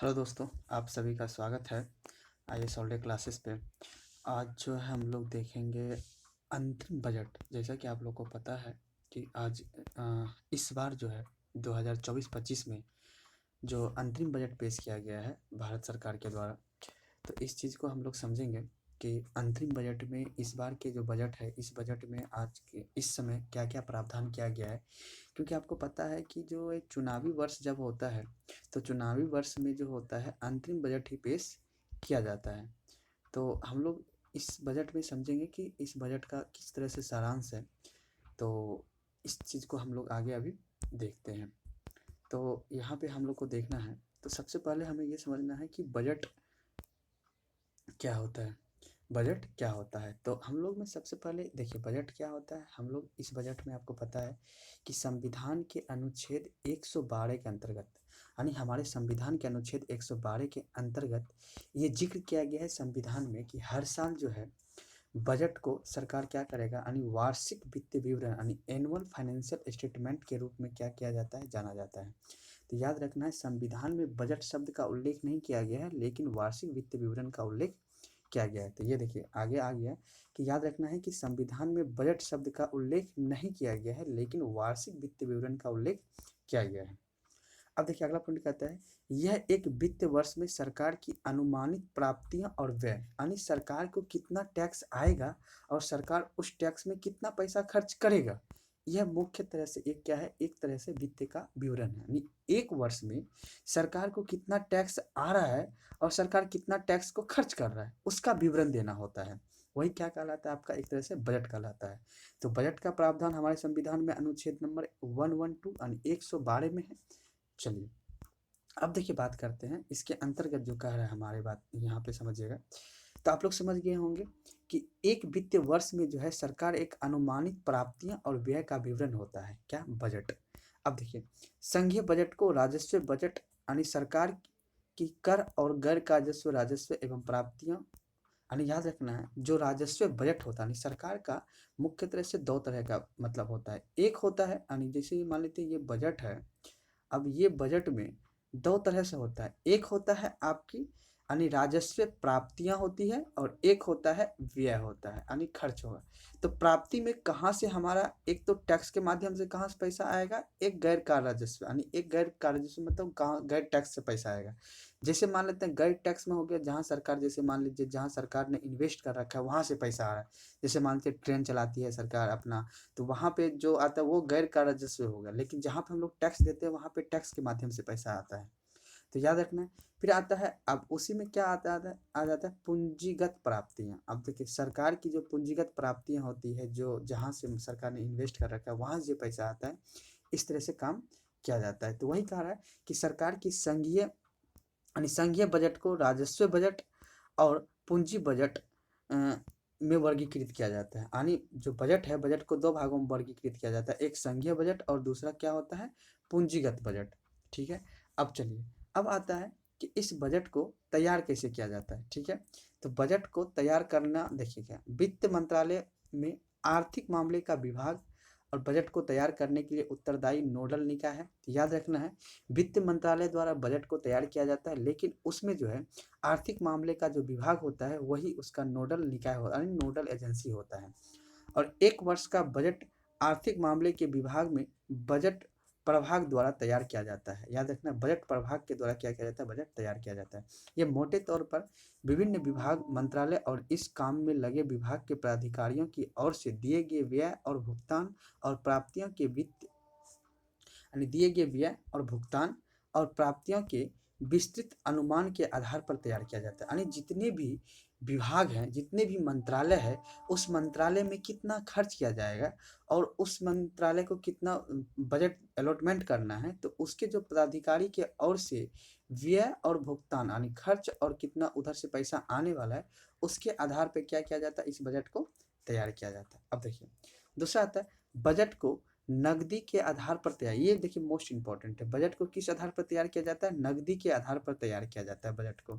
Hello दोस्तों, आप सभी का स्वागत है आईएएस ऑल डे क्लासेस पे। आज जो है हम लोग देखेंगे अंतरिम बजट। जैसा कि आप लोग को पता है कि आज इस बार जो है 2024-25 में जो अंतरिम बजट पेश किया गया है भारत सरकार के द्वारा, तो इस चीज़ को हम लोग समझेंगे कि अंतरिम बजट में इस बार के जो बजट है, इस बजट में आज के इस समय क्या-क्या प्रावधान किया गया है। क्योंकि आपको पता है कि जो एक चुनावी वर्ष जब होता है, तो चुनावी वर्ष में जो होता है अंतरिम बजट ही पेश किया जाता है। तो हम लोग इस बजट में समझेंगे कि इस बजट का किस तरह से सारांश है। तो इस चीज़ को हम लोग आगे अभी देखते हैं। तो यहाँ पे हम लोग को देखना है, तो सबसे पहले हमें ये समझना है कि बजट क्या होता है। बजट क्या होता है, तो हम लोग में सबसे पहले देखिए बजट क्या होता है। हम लोग इस बजट में आपको पता है कि संविधान के अनुच्छेद 112 के अंतर्गत, यानी हमारे संविधान के अनुच्छेद 112 के अंतर्गत ये जिक्र किया गया है संविधान में कि हर साल जो है बजट को सरकार क्या करेगा, यानी वार्षिक वित्तीय विवरण यानी एनुअल फाइनेंशियल स्टेटमेंट के रूप में क्या किया जाता है, जाना जाता है। तो याद रखना है, संविधान में बजट शब्द का उल्लेख नहीं किया गया है, लेकिन वार्षिक वित्तीय विवरण का उल्लेख किया गया है। तो ये देखिए आगे आ गया कि याद रखना है कि संविधान में बजट शब्द का उल्लेख नहीं किया गया है, लेकिन वार्षिक वित्तीय विवरण का उल्लेख किया गया है। अब देखिए अगला पॉइंट कहता है, यह एक वित्त वर्ष में सरकार की अनुमानित प्राप्तियां और व्यय, यानी सरकार को कितना टैक्स आएगा और सरकार उस टैक्स में कितना पैसा खर्च करेगा, यह मुख्य तरह से एक क्या है, एक तरह से वित्त का विवरण है। यानी एक वर्ष में सरकार को कितना टैक्स आ रहा है और सरकार कितना टैक्स को खर्च कर रहा है, उसका विवरण देना होता है। वही क्या कहलाता है, आपका एक तरह से बजट कहलाता है। तो बजट का प्रावधान हमारे संविधान में अनुच्छेद नंबर 112 यानी 112 में है। चलिए अब देखिए बात करते हैं इसके अंतर्गत जो कह रहा है हमारे बात यहाँ पे समझिएगा। तो आप लोग समझ गए होंगे कि एक वित्तीय वर्ष में जो है सरकार एक अनुमानित प्राप्तियां और व्यय का विवरण होता है, क्या, बजट। अब देखिए संघीय बजट को राजस्व बजट यानी सरकार की कर और गैर राजस्व राजस्व एवं प्राप्तियां, यानी याद रखना है जो राजस्व बजट होता है, यानी सरकार का मुख्य तरह से दो तरह का मतलब होता है। एक होता है यानी जैसे मान लेते हैं ये बजट है, अब ये बजट में दो तरह से होता है। एक होता है आपकी यानी राजस्व प्राप्तियां होती है और एक होता है व्यय होता है यानी खर्च होगा। तो प्राप्ति में कहाँ से हमारा, एक तो टैक्स के माध्यम से कहाँ से पैसा आएगा, एक गैर कार्य राजस्व यानी एक गैर कार्य राजस्व मतलब कहाँ गैर टैक्स से पैसा आएगा। जैसे मान लेते हैं गैर टैक्स में हो गया जहाँ सरकार, जैसे मान लीजिए जहाँ सरकार ने इन्वेस्ट कर रखा है वहाँ से पैसा आ रहा है। जैसे मान लीजिए ट्रेन चलाती है सरकार अपना, तो वहाँ पे जो आता है वो गैर कार्य राजस्व होगा। लेकिन जहाँ पे हम लोग टैक्स देते हैं वहाँ पे टैक्स के माध्यम से पैसा आता है। तो याद रखना है। फिर आता है, अब उसी में क्या आता है, आ जाता है पूंजीगत प्राप्तियां। अब देखिए सरकार की जो पूंजीगत प्राप्तियां होती है, जो जहाँ से सरकार ने इन्वेस्ट कर रखा है वहाँ से पैसा आता है, इस तरह से काम किया जाता है। तो वही कह रहा है कि सरकार की संघीय यानी संघीय बजट को राजस्व बजट और पूंजी बजट में वर्गीकृत किया जाता है। यानी जो बजट है, बजट को दो भागों में वर्गीकृत किया जाता है, एक संघीय बजट और दूसरा क्या होता है, पूंजीगत बजट। ठीक है। अब चलिए अब आता है कि इस बजट को तैयार कैसे किया जाता है। ठीक है। तो बजट को तैयार करना देखिए क्या, वित्त मंत्रालय में आर्थिक मामले का विभाग और बजट को तैयार करने के लिए उत्तरदायी नोडल निकाय है। तो याद रखना है वित्त मंत्रालय द्वारा बजट को तैयार किया जाता है, लेकिन उसमें जो है आर्थिक मामले का जो विभाग होता है वही उसका नोडल निकाय होता है, यानी नोडल एजेंसी होता है। और एक वर्ष का बजट आर्थिक मामले के विभाग में बजट प्रभाग द्वारा तैयार किया जाता है। याद रखना बजट प्रभाग के द्वारा क्या किया जाता है, बजट तैयार किया जाता है। ये मोटे तौर पर विभिन्न विभाग, मंत्रालय और इस काम में लगे विभाग के प्राधिकारियों की ओर से दिए गए व्यय और भुगतान और प्राप्तियों के वित्त यानी दिए गए व्यय और भुगतान और प्राप्तियों के विस्तृत अनुमान के आधार पर तैयार किया जाता है। यानी जितने भी विभाग हैं, जितने भी मंत्रालय है, उस मंत्रालय में कितना खर्च किया जाएगा और उस मंत्रालय को कितना बजट अलॉटमेंट करना है, तो उसके जो पदाधिकारी के ओर से व्यय और भुगतान यानी खर्च और कितना उधर से पैसा आने वाला है, उसके आधार पर क्या किया जाता है, इस बजट को तैयार किया जाता है। अब देखिए दूसरा आता है बजट को नकदी के आधार पर तैयार, ये देखिए मोस्ट इंपॉर्टेंट है। बजट को किस आधार पर तैयार किया जाता है, नकदी के आधार पर तैयार किया जाता है बजट को।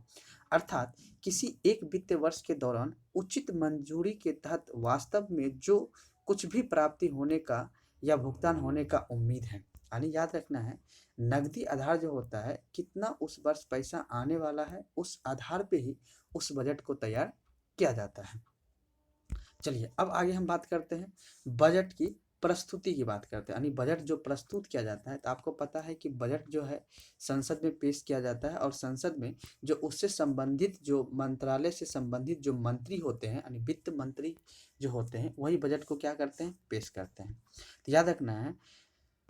अर्थात किसी एक वित्तीय वर्ष के दौरान उचित मंजूरी के तहत वास्तव में जो कुछ भी प्राप्ति होने का या भुगतान होने का उम्मीद है, यानी याद रखना है, नकदी आधार जो होता है, कितना उस वर्ष पैसा आने वाला है, उस आधार पे ही उस बजट को तैयार किया जाता है। चलिए अब आगे हम बात करते हैं बजट की प्रस्तुति की बात करते हैं, यानी बजट जो प्रस्तुत किया जाता है। तो आपको पता है कि बजट जो है संसद में पेश किया जाता है, और संसद में जो उससे संबंधित, जो मंत्रालय से संबंधित जो मंत्री होते हैं, यानी वित्त मंत्री जो होते हैं, वही बजट को क्या करते हैं, पेश करते हैं। तो याद रखना है,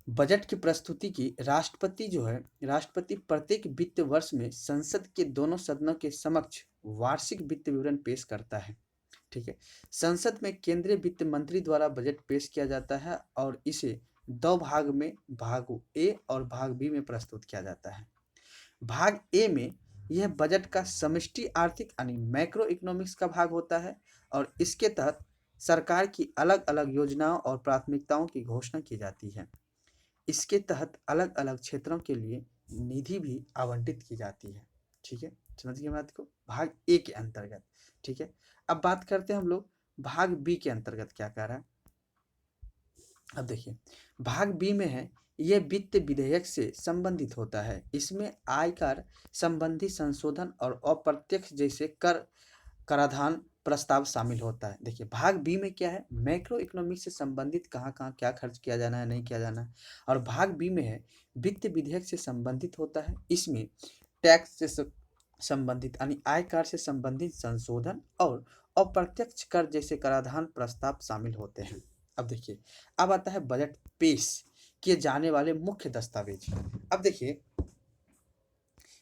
बजट की प्रस्तुति की राष्ट्रपति जो है, राष्ट्रपति प्रत्येक वित्त वर्ष में संसद के दोनों सदनों के समक्ष वार्षिक वित्त विवरण पेश करता है। ठीक है, संसद में केंद्रीय वित्त मंत्री द्वारा बजट पेश किया जाता है, और इसे दो भाग में, भाग ए और भाग बी में प्रस्तुत किया जाता है। भाग ए में यह बजट का समष्टि आर्थिक यानी मैक्रो इकोनॉमिक्स का भाग होता है, और इसके तहत सरकार की अलग अलग योजनाओं और प्राथमिकताओं की घोषणा की जाती है। इसके तहत अलग अलग क्षेत्रों के लिए निधि भी आवंटित की जाती है। ठीक है, समझ गए बात को, भाग ए के अंतर्गत। ठीक है, अब बात करते हैं हम लोग भाग बी के अंतर्गत क्या कह रहा है। अब देखिए, भाग बी में है, ये वित्त विधेयक से संबंधित होता है। इसमें आयकर संबंधी संशोधन और अप्रत्यक्ष जैसे कर, कराधान प्रस्ताव शामिल होता है। देखिए भाग बी में क्या है, मैक्रो इकोनॉमिक्स से संबंधित कहाँ कहाँ क्या खर्च किया जाना है, नहीं किया जाना है। और भाग बी में है, वित्त विधेयक से संबंधित होता है। इसमें टैक्स से संबंधित यानी आयकर से संबंधित संशोधन और अप्रत्यक्ष कर जैसे कराधान प्रस्ताव शामिल होते हैं। अब देखिए, अब आता है बजट पेश किए जाने वाले मुख्य दस्तावेज। अब देखिए,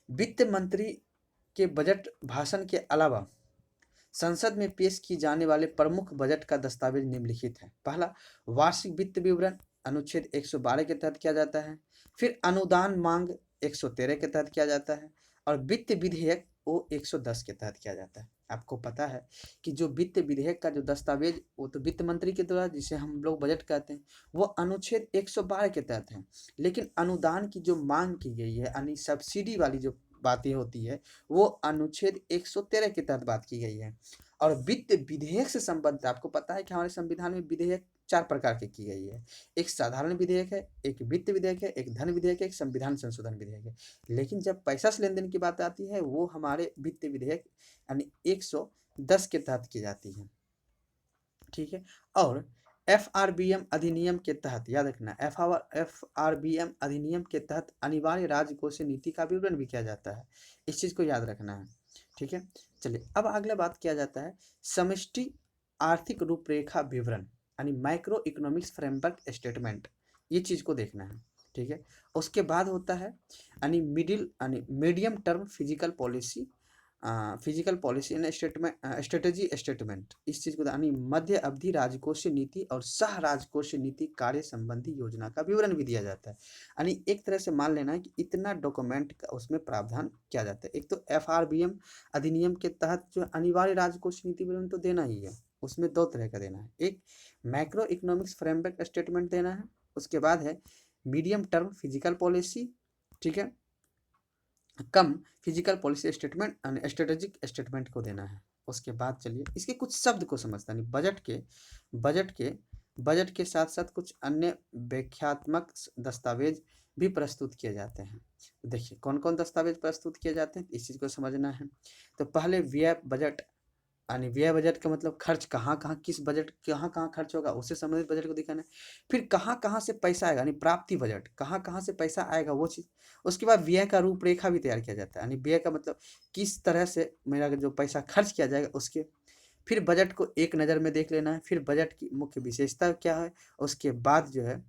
वित्त मंत्री के बजट भाषण के अलावा संसद में पेश की जाने वाले प्रमुख बजट का दस्तावेज निम्नलिखित है। पहला, वार्षिक वित्त विवरण अनुच्छेद 112 के तहत किया जाता है। फिर अनुदान मांग 113 के तहत किया जाता है, और वित्त विधेयक वो 110 के तहत किया जाता है। आपको पता है कि जो वित्त विधेयक का जो दस्तावेज, वो तो वित्त मंत्री के द्वारा, जिसे हम लोग बजट कहते हैं, वो अनुच्छेद 112 के तहत है। लेकिन अनुदान की जो मांग की गई है, यानी सब्सिडी वाली जो बातें होती है, वो अनुच्छेद 113 के तहत बात की गई है। और वित्त विधेयक से संबंधित, आपको पता है कि हमारे संविधान में विधेयक 4 प्रकार की गई है। एक साधारण विधेयक है, एक वित्त विधेयक है, एक धन विधेयक है, एक संविधान संशोधन विधेयक है। लेकिन जब पैसा से लेन देन की बात आती है, वो हमारे वित्त विधेयक यानी 110 के तहत की जाती है। ठीक है, और FRBM अधिनियम के तहत, याद रखना, FRBM अधिनियम के तहत अनिवार्य राजकोषीय नीति का विवरण भी किया जाता है। इस चीज को याद रखना है। ठीक है, चलिए अब अगला बात किया जाता है समष्टि आर्थिक रूपरेखा विवरण, यानी माइक्रो इकोनॉमिक्स फ्रेमवर्क स्टेटमेंट। ये चीज को देखना है। ठीक है, उसके बाद होता है यानी medium term physical policy and strategy statement. इस चीज को यानी मध्य अवधि राजकोषीय नीति और सह राजकोषीय नीति कार्य संबंधी योजना का विवरण भी दिया जाता है। यानी एक तरह से मान लेना है कि इतना डॉक्यूमेंट का उसमें प्रावधान किया जाता है। एक तो FRBM अधिनियम के तहत जो अनिवार्य राजकोषीय नीति विवरण तो देना ही है, उसमें 2 तरह का देना है। एक मैक्रो इकोनॉमिक्स फ्रेमवर्क स्टेटमेंट देना है, उसके बाद है मीडियम टर्म फिजिकल पॉलिसी, ठीक है, कम physical policy statement and strategic statement को देना है। उसके बाद चलिए इसके कुछ शब्द को समझता नहीं, बजट के साथ साथ कुछ अन्य व्याख्यात्मक दस्तावेज भी प्रस्तुत किए जाते हैं। देखिए कौन कौन दस्तावेज प्रस्तुत किए जाते हैं, इस चीज को समझना है। तो पहले व्यय बजट, यानी व्यय बजट का मतलब खर्च कहाँ कहाँ, किस बजट कहाँ कहाँ खर्च होगा, उससे संबंधित बजट को दिखाना है। फिर कहाँ कहाँ से पैसा आएगा, यानी प्राप्ति बजट, कहाँ कहाँ से पैसा आएगा वो चीज़। उसके बाद व्यय का रूपरेखा भी तैयार किया जाता है, यानी व्यय का मतलब किस तरह से मेरा जो पैसा खर्च किया जाएगा उसके। फिर बजट को एक नज़र में देख लेना है, फिर बजट की मुख्य विशेषता क्या है, उसके बाद जो है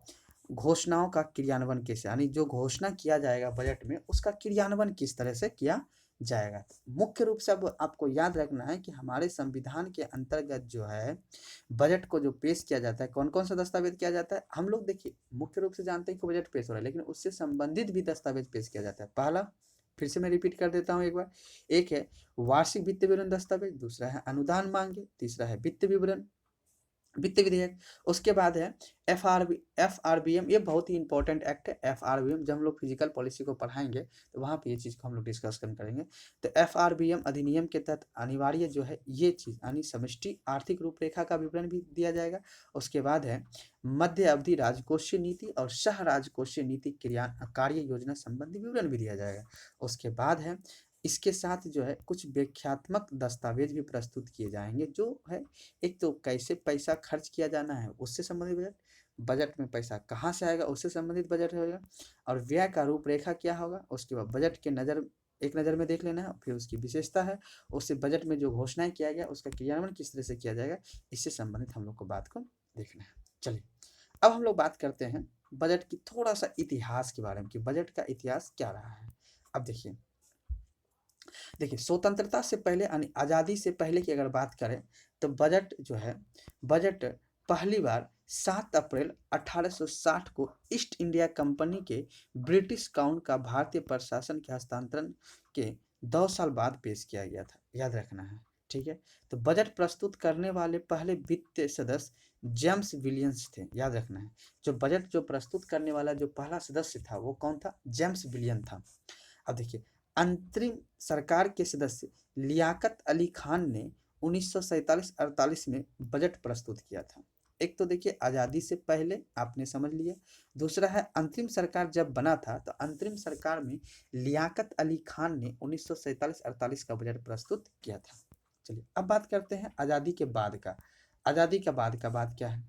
घोषणाओं का क्रियान्वयन कैसे, यानी जो घोषणा किया जाएगा बजट में उसका क्रियान्वयन किस तरह से किया जाएगा। मुख्य रूप से अब आपको याद रखना है कि हमारे संविधान के अंतर्गत जो है बजट को जो पेश किया जाता है, कौन कौन सा दस्तावेज किया जाता है। हम लोग देखिए मुख्य रूप से जानते हैं कि बजट पेश हो रहा है, लेकिन उससे संबंधित भी दस्तावेज पेश किया जाता है। पहला, फिर से मैं रिपीट कर देता हूँ एक बार, एक है वार्षिक वित्त विवरण दस्तावेज, दूसरा है अनुदान मांगे, तीसरा है वित्त विवरण, वित्त विधेयक। उसके बाद है एफआरबीएम, ये बहुत ही इंपॉर्टेंट एक्ट है एफआरबीएम। जब हम लोग फिजिकल पॉलिसी को पढ़ाएंगे तो वहाँ पे ये चीज़ को हम लोग डिस्कशन करेंगे। तो एफआरबीएम अधिनियम के तहत अनिवार्य जो है ये चीज़ यानी समष्टि आर्थिक रूपरेखा का विवरण भी दिया जाएगा। उसके बाद है मध्य अवधि राजकोषीय नीति और सह राजकोषीय नीति क्रिया कार्य योजना संबंधी विवरण भी दिया जाएगा। उसके बाद है इसके साथ जो है कुछ व्याख्यात्मक दस्तावेज भी प्रस्तुत किए जाएंगे, जो है एक तो कैसे पैसा खर्च किया जाना है उससे संबंधित बजट, बजट में पैसा कहाँ से आएगा उससे संबंधित बजट होगा, और व्यय का रूपरेखा क्या होगा। उसके बाद बजट के एक नज़र में देख लेना है, फिर उसकी विशेषता है, उससे बजट में जो घोषणाएं किया गया उसका क्रियान्वयन किस तरह से किया जाएगा, इससे संबंधित हम लोग को बात को देखना है। चलिए अब हम लोग बात करते हैं बजट की थोड़ा सा इतिहास के बारे में कि बजट का इतिहास क्या रहा है। अब देखिए स्वतंत्रता से पहले यानी आज़ादी से पहले की अगर बात करें तो बजट जो है, बजट पहली बार 7 अप्रैल 1860 को ईस्ट इंडिया कंपनी के ब्रिटिश काउंट का भारतीय प्रशासन के हस्तांतरण के 2 साल बाद पेश किया गया था, याद रखना है। ठीक है, तो बजट प्रस्तुत करने वाले पहले वित्त सदस्य जेम्स विलियम्स थे, याद रखना है। जो बजट जो प्रस्तुत करने वाला जो पहला सदस्य था वो कौन था, जेम्स विलियम था। अब देखिए अंतरिम सरकार के सदस्य लियाकत अली खान ने 1947-48 में बजट प्रस्तुत किया था। एक तो देखिए आज़ादी से पहले आपने समझ लिया, दूसरा है अंतरिम सरकार जब बना था तो अंतरिम सरकार में लियाकत अली खान ने 1947-48 का बजट प्रस्तुत किया था। चलिए अब बात करते हैं आज़ादी के बाद का। आज़ादी के बाद का बात क्या है,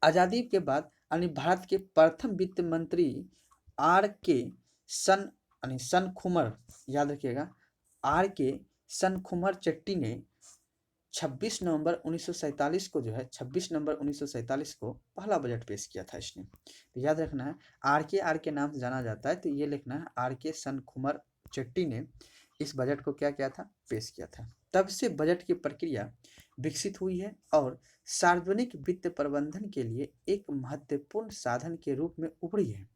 आज़ादी के बाद यानी भारत के प्रथम वित्त मंत्री आर के सन यानी सनखुमर, याद रखिएगा, आर के सनखुमर चट्टी ने 26 नवंबर 1947 को जो है 26 नवंबर 1947 को पहला बजट पेश किया था इसने। तो याद रखना है आर के नाम से जाना जाता है, तो ये लिखना है आर के सनखुमर चट्टी ने इस बजट को क्या किया था, पेश किया था। तब से बजट की प्रक्रिया विकसित हुई है और सार्वजनिक वित्त प्रबंधन के लिए एक महत्वपूर्ण साधन के रूप में उभरी है।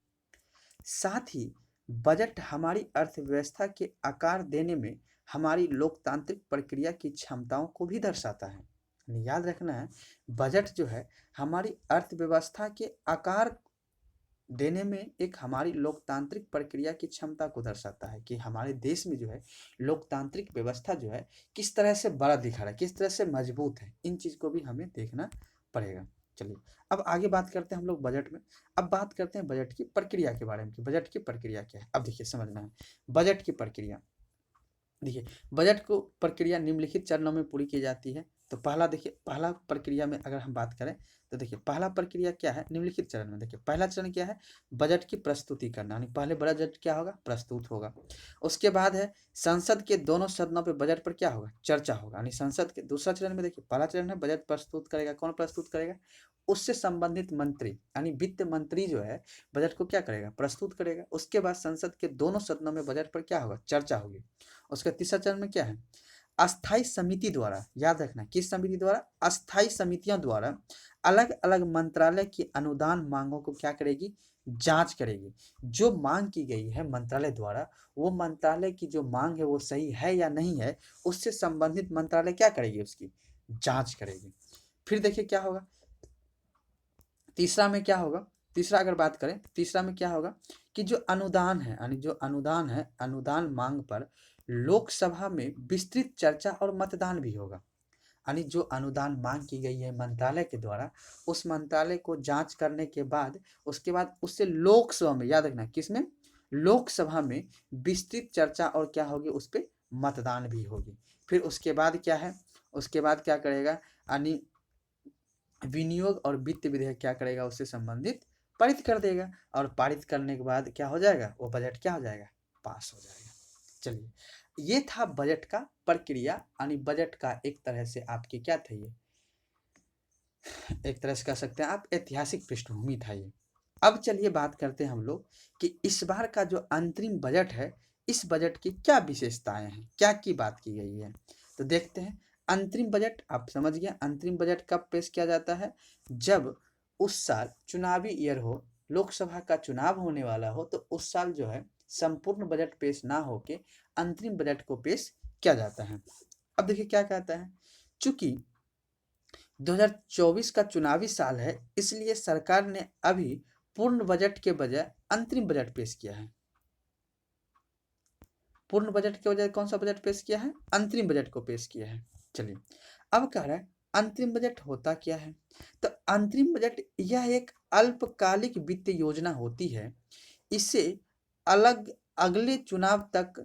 साथ ही बजट हमारी अर्थव्यवस्था के आकार देने में हमारी लोकतांत्रिक प्रक्रिया की क्षमताओं को भी दर्शाता है। याद रखना है बजट जो है हमारी अर्थव्यवस्था के आकार देने में एक हमारी लोकतांत्रिक प्रक्रिया की क्षमता को दर्शाता है कि हमारे देश में जो है लोकतांत्रिक व्यवस्था जो है किस तरह से बड़ा दिखा रहा है, किस तरह से मजबूत है, इन चीज़ को भी हमें देखना पड़ेगा। चलिए अब आगे बात करते हैं हम लोग बजट में। अब बात करते हैं बजट की प्रक्रिया के बारे में कि बजट की प्रक्रिया क्या है। अब देखिए समझना है बजट की प्रक्रिया, देखिए बजट को प्रक्रिया निम्नलिखित चरणों में पूरी की जाती है। तो पहला देखिए, पहला प्रक्रिया में अगर हम बात करें तो देखिए पहला प्रक्रिया क्या है निम्नलिखित चरण में। देखिए पहला चरण क्या है, बजट की प्रस्तुति करना, यानी पहले बजट क्या होगा, प्रस्तुत होगा। उसके बाद है संसद के दोनों सदनों पे बजट पर क्या होगा, चर्चा होगा, यानी संसद के दूसरा चरण में देखिए पहला चरण है बजट प्रस्तुत करेगा, कौन प्रस्तुत करेगा, उससे संबंधित मंत्री यानी वित्त मंत्री जो है बजट को क्या करेगा, प्रस्तुत करेगा। उसके बाद संसद के दोनों सदनों में बजट पर क्या होगा, चर्चा होगी। उसका तीसरा चरण में क्या है, अस्थाई समिति द्वारा, याद रखना किस समिति द्वारा, अस्थाई समितियों द्वारा अलग अलग मंत्रालय की अनुदान मांगों को क्या करेगी, जांच करेगी। जो मांग की गई है मंत्रालय द्वारा, वो मंत्रालय की जो मांग है वो सही है या नहीं है, उससे संबंधित मंत्रालय क्या करेगी, उसकी जांच करेगी। फिर देखिए क्या होगा, तीसरा में क्या होगा, तीसरा अगर बात करें तीसरा में क्या होगा कि जो अनुदान है यानी जो अनुदान है, अनुदान मांग पर लोकसभा में विस्तृत चर्चा और मतदान भी होगा। यानी जो अनुदान मांग की गई है मंत्रालय के द्वारा, उस मंत्रालय को जांच करने के बाद उसके बाद उससे लोकसभा में, याद रखना किसमें, लोकसभा में विस्तृत चर्चा और क्या होगी, उस पर मतदान भी होगी। फिर उसके बाद क्या है, उसके बाद क्या करेगा, यानी विनियोग और वित्त विधेयक क्या करेगा, उससे संबंधित पारित कर देगा, और पारित करने के बाद क्या हो जाएगा, वो बजट क्या हो जाएगा, पास हो जाएगा। चलिए ये था बजट का प्रक्रिया, यानी बजट का एक तरह से आपके क्या था, ये एक तरह से कह सकते हैं आप ऐतिहासिक पृष्ठभूमि था ये। अब चलिए बात करते हैं हम लोग कि इस बार का जो अंतरिम बजट है, इस बजट की क्या विशेषताएं हैं, क्या की बात की गई है। तो देखते हैं अंतरिम बजट, आप समझ गए अंतरिम बजट कब पेश किया जाता है, जब उस साल चुनावी ईयर हो, लोकसभा का चुनाव होने वाला हो, तो उस साल जो है संपूर्ण बजट पेश ना होके अंतरिम बजट को पेश किया जाता है। अब देखिए क्या कहता है, चूंकि 2024 का चुनावी साल है, इसलिए सरकार ने अभी पूर्ण बजट के बजाय अंतरिम बजट पेश किया है। पूर्ण बजट के बजाय कौन सा बजट पेश किया है? अंतरिम बजट को पेश किया है। चलिए, अब कह रहा है अंतरिम बजट होता क्या है? तो अंतरिम बजट यह एक अल्पकालिक वित्त योजना होती है। इसे अगले चुनाव तक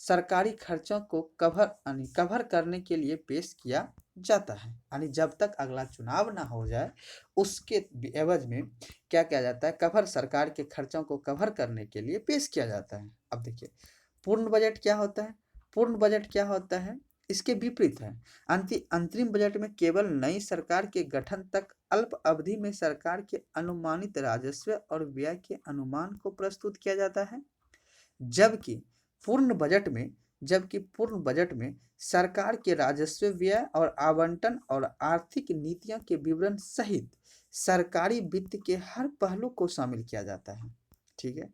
सरकारी खर्चों को कवर करने के लिए पेश किया जाता है। यानी जब तक अगला चुनाव ना हो जाए उसके एवज में क्या किया जाता है? सरकार के खर्चों को कवर करने के लिए पेश किया जाता है। अब देखिए, पूर्ण बजट क्या होता है? पूर्ण बजट क्या होता है? इसके विपरीत है। अंतरिम बजट में केवल नई सरकार के गठन तक अल्प अवधि में सरकार के अनुमानित राजस्व और व्यय के अनुमान को प्रस्तुत किया जाता है, जबकि पूर्ण बजट में सरकार के राजस्व, व्यय और आवंटन और आर्थिक नीतियों के विवरण सहित सरकारी वित्त के हर पहलू को शामिल किया जाता है। ठीक है,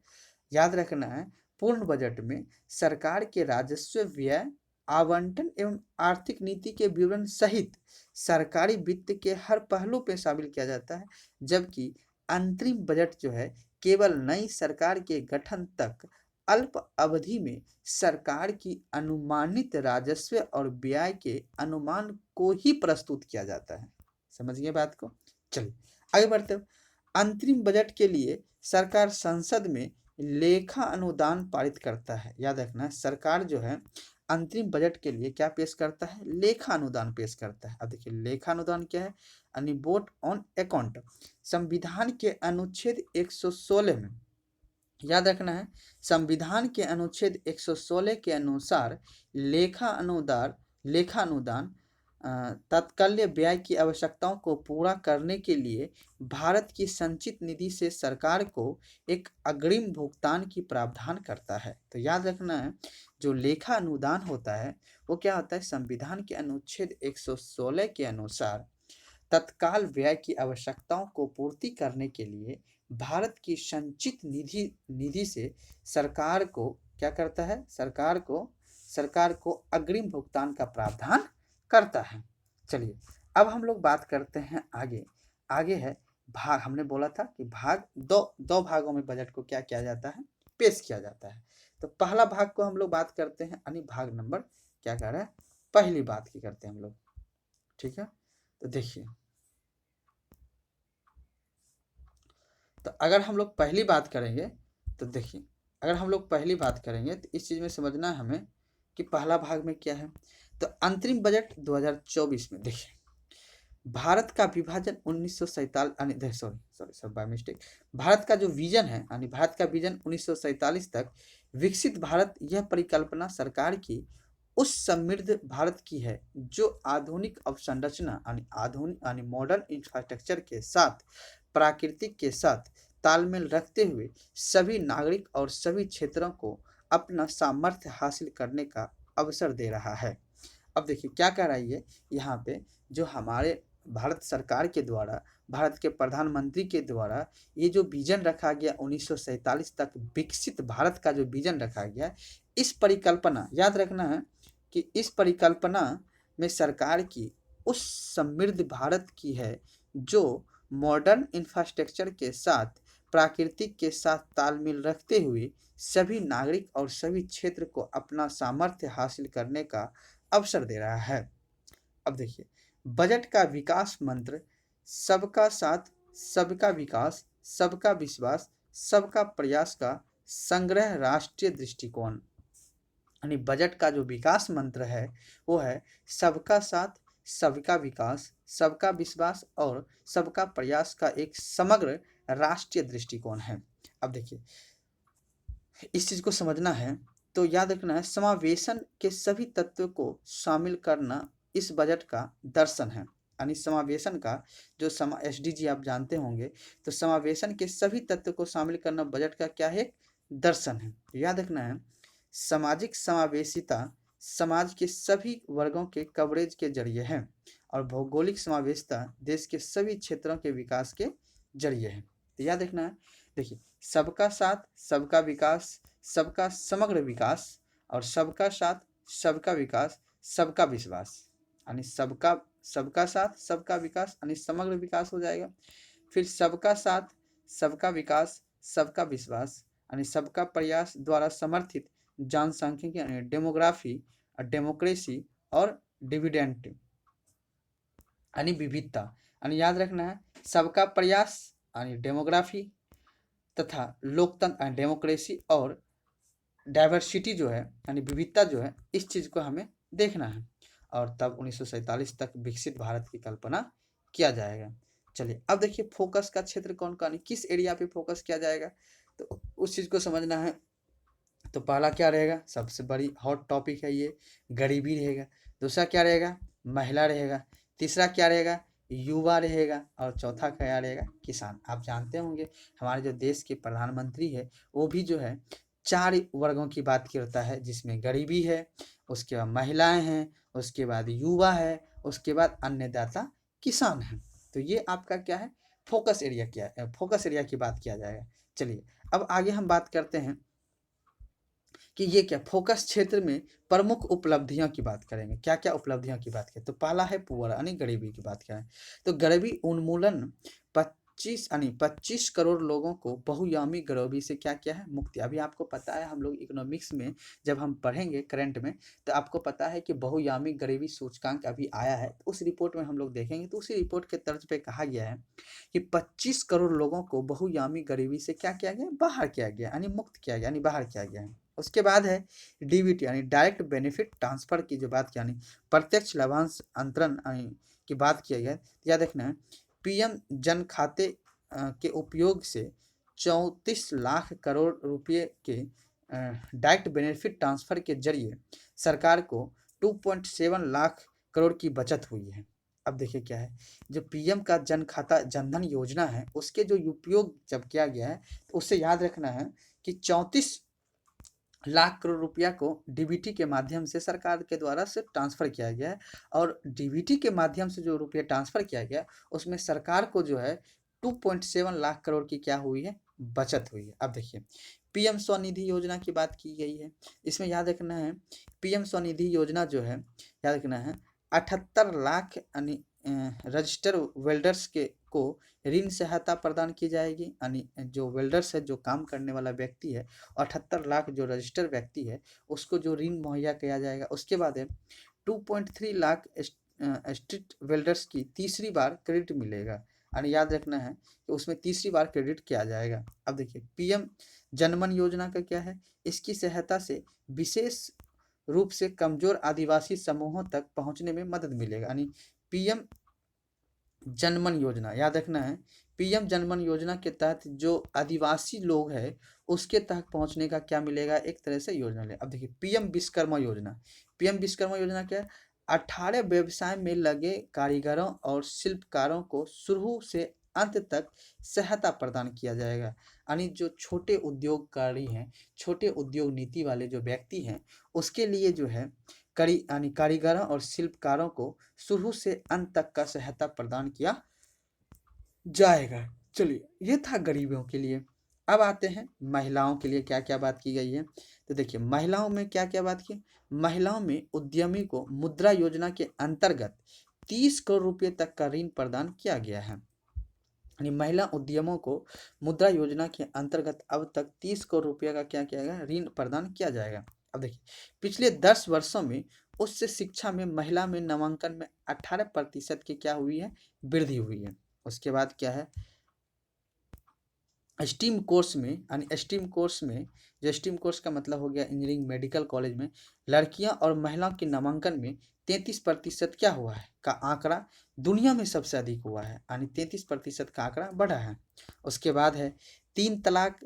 याद रखना है, पूर्ण बजट में सरकार के राजस्व, व्यय, आवंटन एवं आर्थिक नीति के विवरण सहित सरकारी वित्त के हर पहलू पे शामिल किया जाता है, जबकि अंतरिम बजट जो है केवल नई सरकार के गठन तक अल्प अवधि में सरकार की अनुमानित राजस्व और व्यय के अनुमान को ही प्रस्तुत किया जाता है। समझिए बात को। चलिए आगे बढ़ते हैं। अंतरिम बजट के लिए सरकार संसद में लेखा अनुदान पारित करता है। याद रखना, सरकार जो है अंतरिम बजट के लिए क्या पेश करता है? लेखा अनुदान पेश करता है। अब देखिए, लेखा अनुदान क्या है? यानी वोट ऑन अकाउंट। संविधान के अनुच्छेद 116 में, याद रखना है, संविधान के अनुच्छेद 116 के अनुसार लेखा अनुदान तत्कालीन व्यय की आवश्यकताओं को पूरा करने के लिए भारत की संचित निधि से सरकार को एक अग्रिम भुगतान की प्रावधान करता है। तो याद रखना है, जो लेखा अनुदान होता है वो क्या होता है? संविधान के अनुच्छेद 116 के अनुसार तत्काल व्यय की आवश्यकताओं को पूर्ति करने के लिए भारत की संचित निधि से सरकार को क्या करता है? सरकार को अग्रिम भुगतान का प्रावधान करता है। चलिए, अब हम लोग बात करते हैं आगे है भाग। हमने बोला था कि भाग दो भागों में बजट को क्या किया जाता है? पेश किया जाता है। तो पहला भाग को हम लोग बात करते हैं, यानी भाग नंबर क्या कर रहा है? पहली बात की करते हैं हम लोग। ठीक है, तो देखिए, तो अगर हम लोग पहली बात करेंगे तो देखिए, अगर हम लोग पहली बात करेंगे तो इस चीज़ में समझना है हमें कि पहला भाग में क्या है। तो अंतरिम बजट 2024 में देखिए, भारत का विभाजन 1947 सॉरी बाय मिस्टेक, भारत का जो विजन है, यानी भारत का विजन 1947 तक विकसित भारत, यह परिकल्पना सरकार की उस समृद्ध भारत की है जो आधुनिक अवसंरचना यानी मॉडर्न इंफ्रास्ट्रक्चर के साथ प्राकृतिक के साथ तालमेल रखते हुए सभी नागरिक और सभी क्षेत्रों को अपना सामर्थ्य हासिल करने का अवसर दे रहा है। अब देखिए क्या कह रही है यहाँ पे, जो हमारे भारत सरकार के द्वारा, भारत के प्रधानमंत्री के द्वारा ये जो विजन रखा गया 1947 तक विकसित भारत का जो विजन रखा गया, इस परिकल्पना, याद रखना है कि इस परिकल्पना में सरकार की उस समृद्ध भारत की है जो मॉडर्न इंफ्रास्ट्रक्चर के साथ प्राकृतिक के साथ तालमेल रखते हुए सभी नागरिक और सभी क्षेत्र को अपना सामर्थ्य हासिल करने का अवसर दे रहा है। अब देखिए, बजट का विकास मंत्र सबका साथ, सबका विकास, सबका विश्वास, सबका प्रयास का संग्रह राष्ट्रीय दृष्टिकोण। यानी बजट का जो विकास मंत्र है वो है सबका साथ, सबका विकास, सबका विश्वास और सबका प्रयास का एक समग्र राष्ट्रीय दृष्टिकोण है। अब देखिए, इस चीज को समझना है तो याद रखना है, समावेशन के सभी तत्वों को शामिल करना इस बजट का दर्शन है। यानी समावेशन का जो SDG आप जानते होंगे, तो समावेशन के सभी तत्व को शामिल करना बजट का क्या है? दर्शन है। याद रखना है, सामाजिक समावेशिता समाज के सभी वर्गों के कवरेज के जरिए है और भौगोलिक समावेशिता देश के सभी क्षेत्रों के विकास के जरिए है। तो याद रखना है, देखिए, सबका साथ, सबका विकास, सबका समग्र विकास और सबका साथ, सबका विकास, सबका विश्वास। यानी सबका सबका साथ सबका विकास यानी समग्र विकास हो जाएगा। फिर सबका साथ सबका विकास सबका विश्वास यानी सबका प्रयास द्वारा समर्थित जनसांख्यिकी यानी डेमोग्राफी, डेमोक्रेसी और डिविडेंड यानी विविधता। यानी याद रखना है सबका प्रयास यानी डेमोग्राफी तथा लोकतंत्र यानी डेमोक्रेसी और डाइवर्सिटी जो है यानी विविधता जो है, इस चीज़ को हमें देखना है और तब 1947 तक विकसित भारत की कल्पना किया जाएगा। चलिए अब देखिए फोकस का क्षेत्र कौन कौन है, किस एरिया पे फोकस किया जाएगा, तो उस चीज़ को समझना है। तो पहला क्या रहेगा, सबसे बड़ी हॉट टॉपिक है ये, गरीबी रहेगा। दूसरा क्या रहेगा, महिला रहेगा। तीसरा क्या रहेगा, युवा रहेगा। और चौथा क्या रहेगा, किसान। आप जानते होंगे हमारे जो देश के प्रधानमंत्री है वो भी जो है 4 वर्गों की बात करता है, जिसमें गरीबी है, उसके बाद महिलाएं हैं, उसके बाद युवा है, उसके बाद अन्नदाता किसान है। तो ये आपका क्या है, फोकस एरिया, क्या है फोकस एरिया की बात किया जाएगा। चलिए अब आगे हम बात करते हैं कि ये क्या फोकस क्षेत्र में प्रमुख उपलब्धियों की बात करेंगे। क्या क्या उपलब्धियों की बात करें, तो पहला है पुअर यानी गरीबी की बात करें तो गरीबी उन्मूलन 25 करोड़ लोगों को बहुआयामी गरीबी से क्या क्या है, मुक्ति। अभी आपको पता है हम लोग इकोनॉमिक्स में जब हम पढ़ेंगे करंट में, तो आपको पता है कि बहुआयामी गरीबी सूचकांक अभी आया है, तो उस रिपोर्ट में हम लोग देखेंगे। तो उसी रिपोर्ट के तर्ज पे कहा गया है कि 25 करोड़ लोगों को बहुआयामी गरीबी से क्या किया गया, बाहर किया गया, यानी मुक्त किया गया, यानी बाहर किया गया है। उसके बाद है डीबीटी यानी डायरेक्ट बेनिफिट ट्रांसफर की जो बात की, यानी प्रत्यक्ष लाभांश अंतरण की बात किया गया। याद रखना है पीएम जन खाते के उपयोग से 34 लाख करोड़ रुपए के डायरेक्ट बेनिफिट ट्रांसफर के जरिए सरकार को 2.7 लाख करोड़ की बचत हुई है। अब देखिए क्या है, जो पीएम का जन खाता जनधन योजना है उसके जो उपयोग जब किया गया है, तो उससे याद रखना है कि 34 लाख करोड़ रुपया को डीबीटी के माध्यम से सरकार के द्वारा से ट्रांसफ़र किया गया है। और डीबीटी के माध्यम से जो रुपया ट्रांसफ़र किया गया उसमें सरकार को जो है 2.7 लाख करोड़ की क्या हुई है, बचत हुई है। अब देखिए पीएम स्वनिधि योजना की बात की गई है, इसमें याद रखना है पीएम स्वनिधि योजना जो है, याद रखना है 78 लाख यानी रजिस्टर वेल्डर्स के को ऋण सहायता प्रदान की जाएगी। यानी जो वेल्डर्स है, जो काम करने वाला व्यक्ति है, 78 लाख जो रजिस्टर व्यक्ति है उसको जो ऋण मुहैया किया जाएगा। उसके बाद है 2.3 लाख स्ट्रीट वेल्डर्स की तीसरी बार क्रेडिट मिलेगा, यानी याद रखना है कि उसमें तीसरी बार क्रेडिट किया जाएगा। अब देखिए पीएम जनमन योजना का क्या है, इसकी सहायता से विशेष रूप से कमजोर आदिवासी समूहों तक पहुंचने में मदद मिलेगा। यानी पीएम जनमन योजना, याद रखना है पीएम जनमन योजना के तहत जो आदिवासी लोग हैं उसके तक पहुंचने का क्या मिलेगा, एक तरह से योजना ले। अब देखिए पीएम विश्वकर्मा योजना, पीएम विश्वकर्मा योजना क्या है, 18 व्यवसाय में लगे कारीगरों और शिल्पकारों को शुरू से अंत तक सहायता प्रदान किया जाएगा। यानी जो छोटे उद्योगकारी हैं, छोटे उद्योग नीति वाले जो व्यक्ति हैं, उसके लिए जो है यानी कारीगरों और शिल्पकारों को शुरू से अंत तक का सहायता प्रदान किया जाएगा। चलिए ये था गरीबों के लिए। अब आते हैं महिलाओं के लिए क्या क्या बात की गई है। तो देखिए महिलाओं में क्या क्या बात की, महिलाओं में उद्यमी को मुद्रा योजना के अंतर्गत 30 करोड़ रुपए तक का ऋण प्रदान किया गया है। यानी महिला उद्यमों को मुद्रा योजना के अंतर्गत अब तक 30 करोड़ रुपये का क्या किया गया, ऋण प्रदान किया जाएगा। अब देखिए पिछले 10 वर्षों में उच्च शिक्षा में महिला में नामांकन में 18% की क्या हुई है, वृद्धि हुई है। उसके बाद क्या है, स्टीम कोर्स में, यानी स्टीम कोर्स में, जो स्टीम कोर्स का मतलब हो गया इंजीनियरिंग मेडिकल कॉलेज में लड़कियां और महिलाओं के नामांकन में 33% क्या हुआ है का आंकड़ा दुनिया में सबसे अधिक हुआ है, यानी 33% का आंकड़ा बढ़ा है। उसके बाद है 3 तलाक,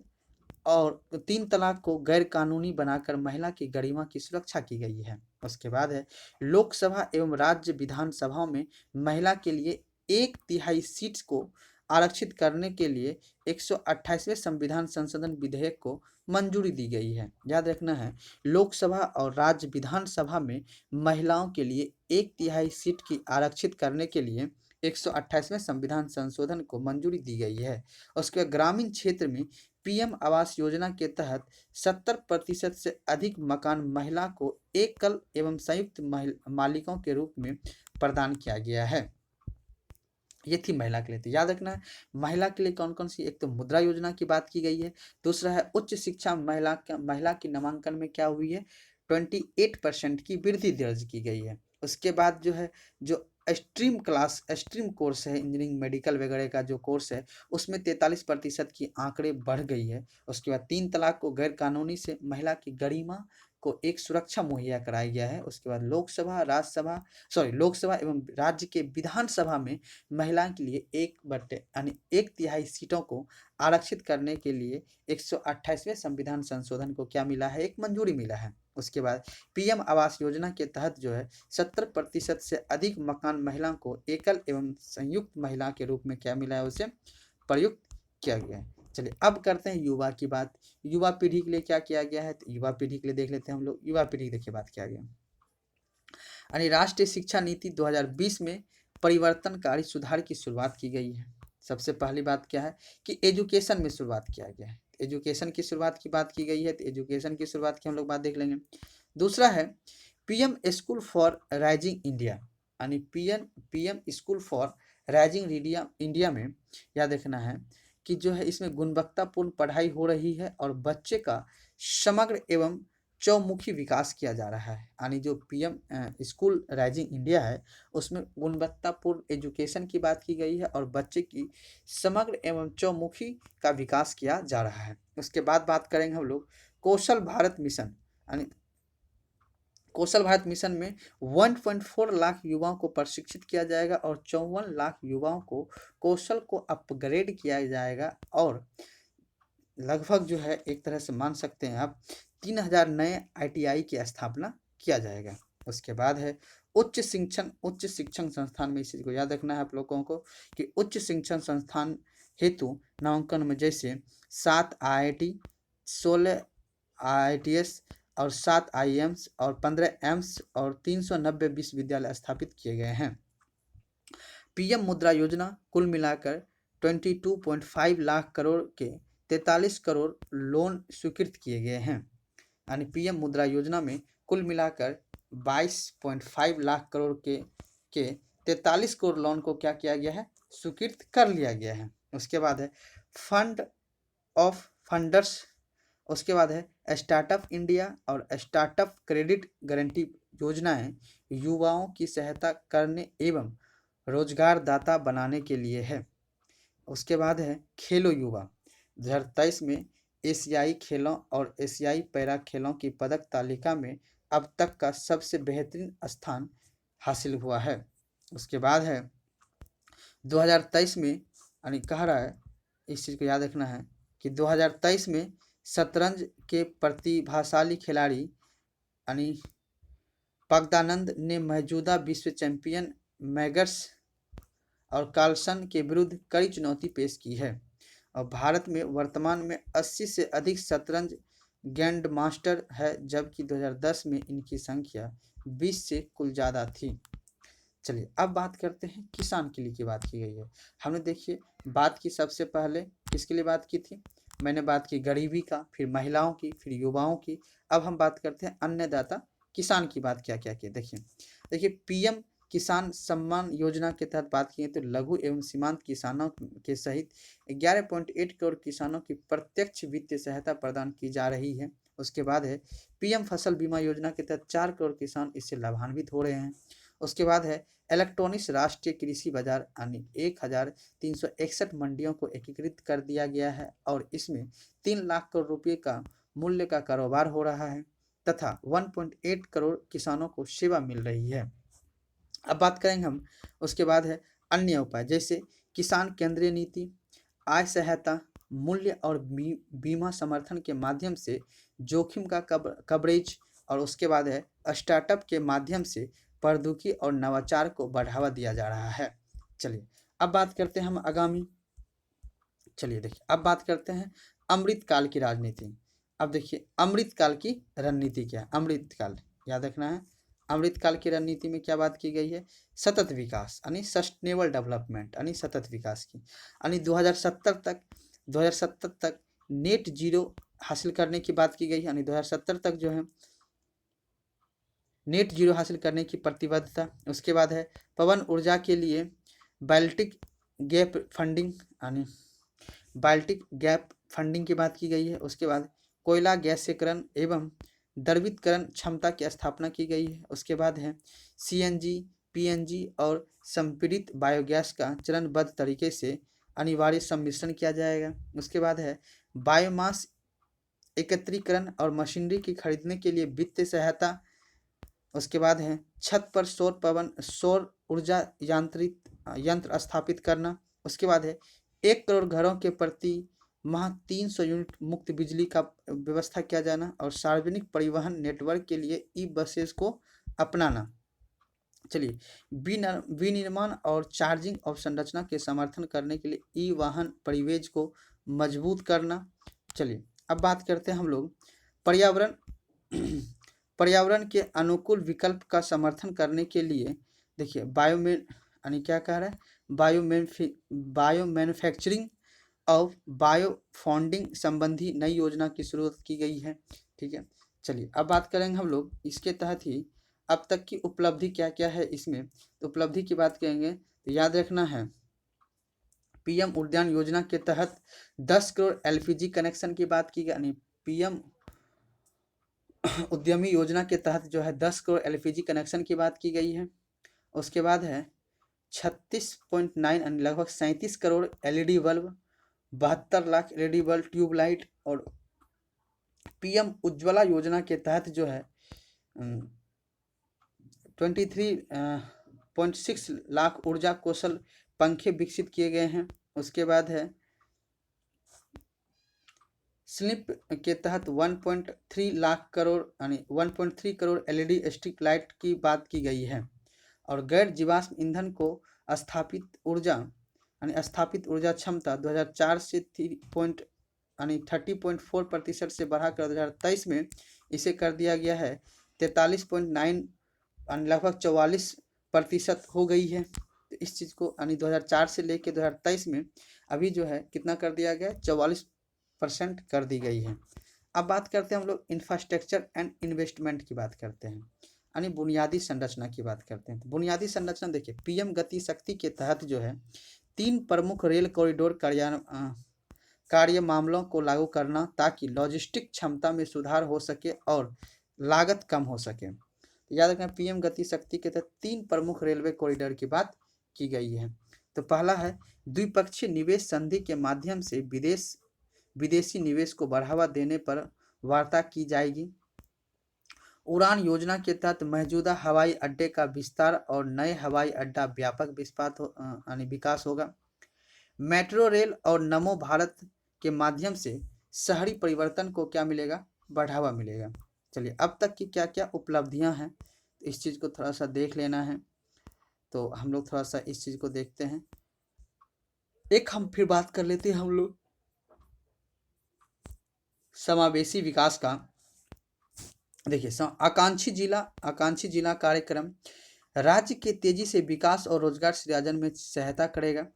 और 3 तलाक को गैर कानूनी बनाकर महिला की गरिमा की सुरक्षा की गई है। उसके बाद है लोकसभा एवं राज्य विधानसभाओं में महिला के लिए 1/3 सीट को आरक्षित करने के लिए 128वें संविधान संशोधन विधेयक को मंजूरी दी गई है। याद रखना है लोकसभा और राज्य विधानसभा में महिलाओं के लिए 1/3 सीट की आरक्षित करने के लिए 128वें संविधान संशोधन को मंजूरी दी गई है। उसके ग्रामीण क्षेत्र में पीएम आवास योजना के तहत 70% से अधिक मकान महिला को एकल एवं संयुक्त मालिकों के रूप में प्रदान किया गया है। ये थी महिला के लिए। तो याद रखना है महिला के लिए कौन कौन सी, एक तो मुद्रा योजना की बात की गई है, दूसरा है उच्च शिक्षा महिला की नामांकन में क्या हुई है 28% की वृद्धि दर्ज की गई है। उसके बाद जो है जो स्ट्रीम कोर्स है इंजीनियरिंग मेडिकल वगैरह का जो कोर्स है उसमें 43% की आंकड़े बढ़ गई है। उसके बाद 3 तलाक को गैर कानूनी से महिला की गरिमा को एक सुरक्षा मुहैया कराया गया है। उसके बाद लोकसभा एवं राज्य के विधानसभा में महिला के लिए 1/1 सीटों को आरक्षित करने के लिए 128वें संविधान संशोधन को क्या मिला है, एक मंजूरी मिला है। उसके बाद पीएम आवास योजना के तहत जो है 70% से अधिक मकान महिला को एकल एवं संयुक्त महिला के रूप में क्या मिला है, उसे प्रयुक्त किया गया है। चलिए अब करते हैं युवा की बात। युवा पीढ़ी के लिए क्या किया गया है, तो युवा पीढ़ी के लिए देख लेते हैं हम लोग। युवा पीढ़ी देखिए बात किया गया, यानी राष्ट्रीय शिक्षा नीति 2020 में परिवर्तनकारी सुधार की शुरुआत की गई है। सबसे पहली बात क्या है कि एजुकेशन में शुरुआत किया गया है। एजुकेशन की शुरुआत की बात की गई है, तो एजुकेशन की शुरुआत की हम लोग बात देख लेंगे। दूसरा है PM school for rising India, यानी PM school for rising India में यह देखना है कि जो है इसमें गुणवत्तापूर्ण पढ़ाई हो रही है और बच्चे का समग्र एवं चौमुखी विकास किया जा रहा है। यानी जो पीएम स्कूल राइजिंग इंडिया है उसमें गुणवत्तापूर्ण एजुकेशन की बात की गई है और बच्चे की समग्र एवं चौमुखी का विकास किया जा रहा है। उसके बाद बात करेंगे हम लोग कौशल भारत मिशन, यानी कौशल भारत मिशन में 1.4 लाख युवाओं को प्रशिक्षित किया जाएगा और 54 लाख युवाओं को कौशल को अपग्रेड किया जाएगा और लगभग जो है एक तरह से मान सकते हैं आप 3000 नए ITI की स्थापना किया जाएगा। उसके बाद है उच्च शिक्षण संस्थान में, इस चीज को याद रखना है आप लोगों को कि उच्च शिक्षण संस्थान हेतु नामांकन में जैसे 7 IIT, 16 IITS और 7 IIMs और 15 एम्स और 390 विश्वविद्यालय स्थापित किए गए हैं। पीएम मुद्रा योजना कुल मिलाकर 22.5 लाख करोड़ के 43 करोड़ लोन स्वीकृत किए गए हैं। यानी पीएम मुद्रा योजना में कुल मिलाकर 22.5 लाख करोड़ के 43 करोड़ लोन को क्या किया गया है, स्वीकृत कर लिया गया है। उसके बाद है फंड ऑफ फंडर्स, उसके बाद है स्टार्टअप इंडिया और स्टार्टअप क्रेडिट गारंटी योजनाएं युवाओं की सहायता करने एवं रोजगारदाता बनाने के लिए है। उसके बाद है खेलो युवा, 2023 में एशियाई खेलों और एशियाई पैरा खेलों की पदक तालिका में अब तक का सबसे बेहतरीन स्थान हासिल हुआ है। उसके बाद है 2023 में, यानी कह रहा है इस चीज़ को याद रखना है कि 2023 में शतरंज के प्रतिभाशाली खिलाड़ी यानी पगदानंद ने मौजूदा विश्व चैंपियन मैगर्स और कार्लसन के विरुद्ध कड़ी चुनौती पेश की है और भारत में वर्तमान में 80 से अधिक शतरंज ग्रैंड मास्टर है, जबकि 2010 में इनकी संख्या 20 से कुल ज़्यादा थी। चलिए अब बात करते हैं किसान के लिए की बात की गई है। हमने देखिए बात की सबसे पहले किसके लिए बात की थी, मैंने बात की गरीबी का, फिर महिलाओं की, फिर युवाओं की। अब हम बात करते हैं अन्नदाता किसान की बात क्या क्या की। देखिए पीएम किसान सम्मान योजना के तहत बात की तो लघु एवं सीमांत किसानों के सहित 11.8 करोड़ किसानों की प्रत्यक्ष वित्तीय सहायता प्रदान की जा रही है। उसके बाद है पीएम फसल बीमा योजना के तहत 4 करोड़ किसान इससे लाभान्वित हो रहे हैं। उसके बाद है इलेक्ट्रॉनिक्स राष्ट्रीय कृषि बाजार यानी 1361 मंडियों को एकीकृत कर दिया गया है और इसमें 3 लाख करोड़ रुपये का मूल्य का कारोबार हो रहा है तथा 1.8 करोड़ किसानों को सेवा मिल रही है। अब बात करेंगे हम, उसके बाद है अन्य उपाय जैसे किसान केंद्रीय नीति, आय सहायता, मूल्य और बीमा समर्थन के माध्यम से जोखिम का कवरेज और उसके बाद है स्टार्टअप के माध्यम से प्रौद्योगिकी और नवाचार को बढ़ावा दिया जा रहा है। चलिए अब बात करते हैं हम आगामी, चलिए देखिए अब बात करते हैं अमृतकाल की राजनीति। अब देखिए अमृतकाल की रणनीति क्या है, अमृतकाल याद रखना है। अमृतकाल की रणनीति में क्या बात की गई है, सतत विकास यानी सस्टेनेबल डेवलपमेंट यानी सतत विकास की, यानी 2070 तक नेट जीरो हासिल करने की बात की गई है, यानी 2070 तक जो है नेट जीरो हासिल करने की प्रतिबद्धता। उसके बाद है पवन ऊर्जा के लिए बाल्टिक गैप फंडिंग, यानी बाल्टिक गैप फंडिंग की बात की गई है। उसके बाद कोयला गैसीकरण एवं द्रवितकरण क्षमता की स्थापना की गई है। उसके बाद है सीएनजी, पीएनजी और संपीड़ित बायोगैस का चरणबद्ध तरीके से अनिवार्य सम्मिश्रण किया जाएगा। उसके बाद है बायोमास एकत्रीकरण और मशीनरी की खरीदने के लिए वित्तीय सहायता। उसके बाद है छत पर सौर ऊर्जा यंत्र स्थापित करना। उसके बाद है 1 करोड़ घरों के प्रति माह 300 यूनिट मुक्त बिजली का व्यवस्था किया जाना और सार्वजनिक परिवहन नेटवर्क के लिए ई बसेस को अपनाना। चलिए, विनिर्माण और चार्जिंग अवसंरचना के समर्थन करने के लिए ई वाहन परिवेश को मजबूत करना। चलिए, अब बात करते हैं हम लोग पर्यावरण पर्यावरण के अनुकूल विकल्प का समर्थन करने के लिए। देखिए, यानी क्या कह रहा है, बायो मैन्युफैक्चरिंग और बायो फंडिंग संबंधी नई योजना की शुरुआत की गई है। ठीक है, चलिए अब बात करेंगे हम लोग इसके तहत ही अब तक की उपलब्धि क्या क्या है इसमें। तो उपलब्धि की बात करेंगे तो याद रखना है, पीएम उद्यान योजना के तहत 10 करोड़ एलपीजी कनेक्शन की बात की गई, यानी पीएम उद्यमी योजना के तहत जो है 10 करोड़ एलपीजी कनेक्शन की बात की गई है। उसके बाद है 36.9 लगभग 37 crore LED bulb, 72 lakh LED bulb tube light. और पीएम उज्ज्वला योजना के तहत जो है 23.6 लाख ऊर्जा कौशल पंखे विकसित किए गए हैं। उसके बाद है स्लिप के तहत 1.3 लाख करोड़ यानी 1.3 करोड़ एलईडी स्ट्रीट लाइट की बात की गई है। और गैर जीवाश्म ईंधन को स्थापित ऊर्जा क्षमता 2004 से 30.4% से बढ़ाकर 2023 में इसे कर दिया गया है 43.9 लगभग 44% हो गई है। तो इस चीज़ को यानी 2004 से लेकर 2023 में अभी जो है कितना कर दिया गया, 44% कर दी गई है। अब बात करते हैं हम लोग इंफ्रास्ट्रक्चर एंड इन्वेस्टमेंट की बात करते हैं, यानी बुनियादी संरचना की बात करते हैं। तो बुनियादी संरचना देखिए, पीएम गति शक्ति के तहत जो है 3 प्रमुख रेल कॉरिडोर कार्य मामलों को लागू करना ताकि लॉजिस्टिक क्षमता में सुधार हो सके और लागत कम हो सके। तो याद रखना, पीएम गति शक्ति के तहत 3 प्रमुख रेलवे कॉरिडोर की बात की गई है। तो पहला है द्विपक्षीय निवेश संधि के माध्यम से विदेशी निवेश को बढ़ावा देने पर वार्ता की जाएगी। उड़ान योजना के तहत मौजूदा हवाई अड्डे का विस्तार और नए हवाई अड्डा व्यापक विकास होगा। मेट्रो रेल और नमो भारत के माध्यम से शहरी परिवर्तन को क्या मिलेगा, बढ़ावा मिलेगा। चलिए, अब तक की क्या क्या उपलब्धियां हैं इस चीज़ को थोड़ा सा देख लेना है। तो हम लोग थोड़ा सा इस चीज़ को देखते हैं। एक हम फिर बात कर लेते हैं हम लोग समावेशी विकास का। देखिए, आकांक्षी जिला कार्यक्रम राज्य के तेजी से विकास और रोजगार सृजन में सहायता करेगा।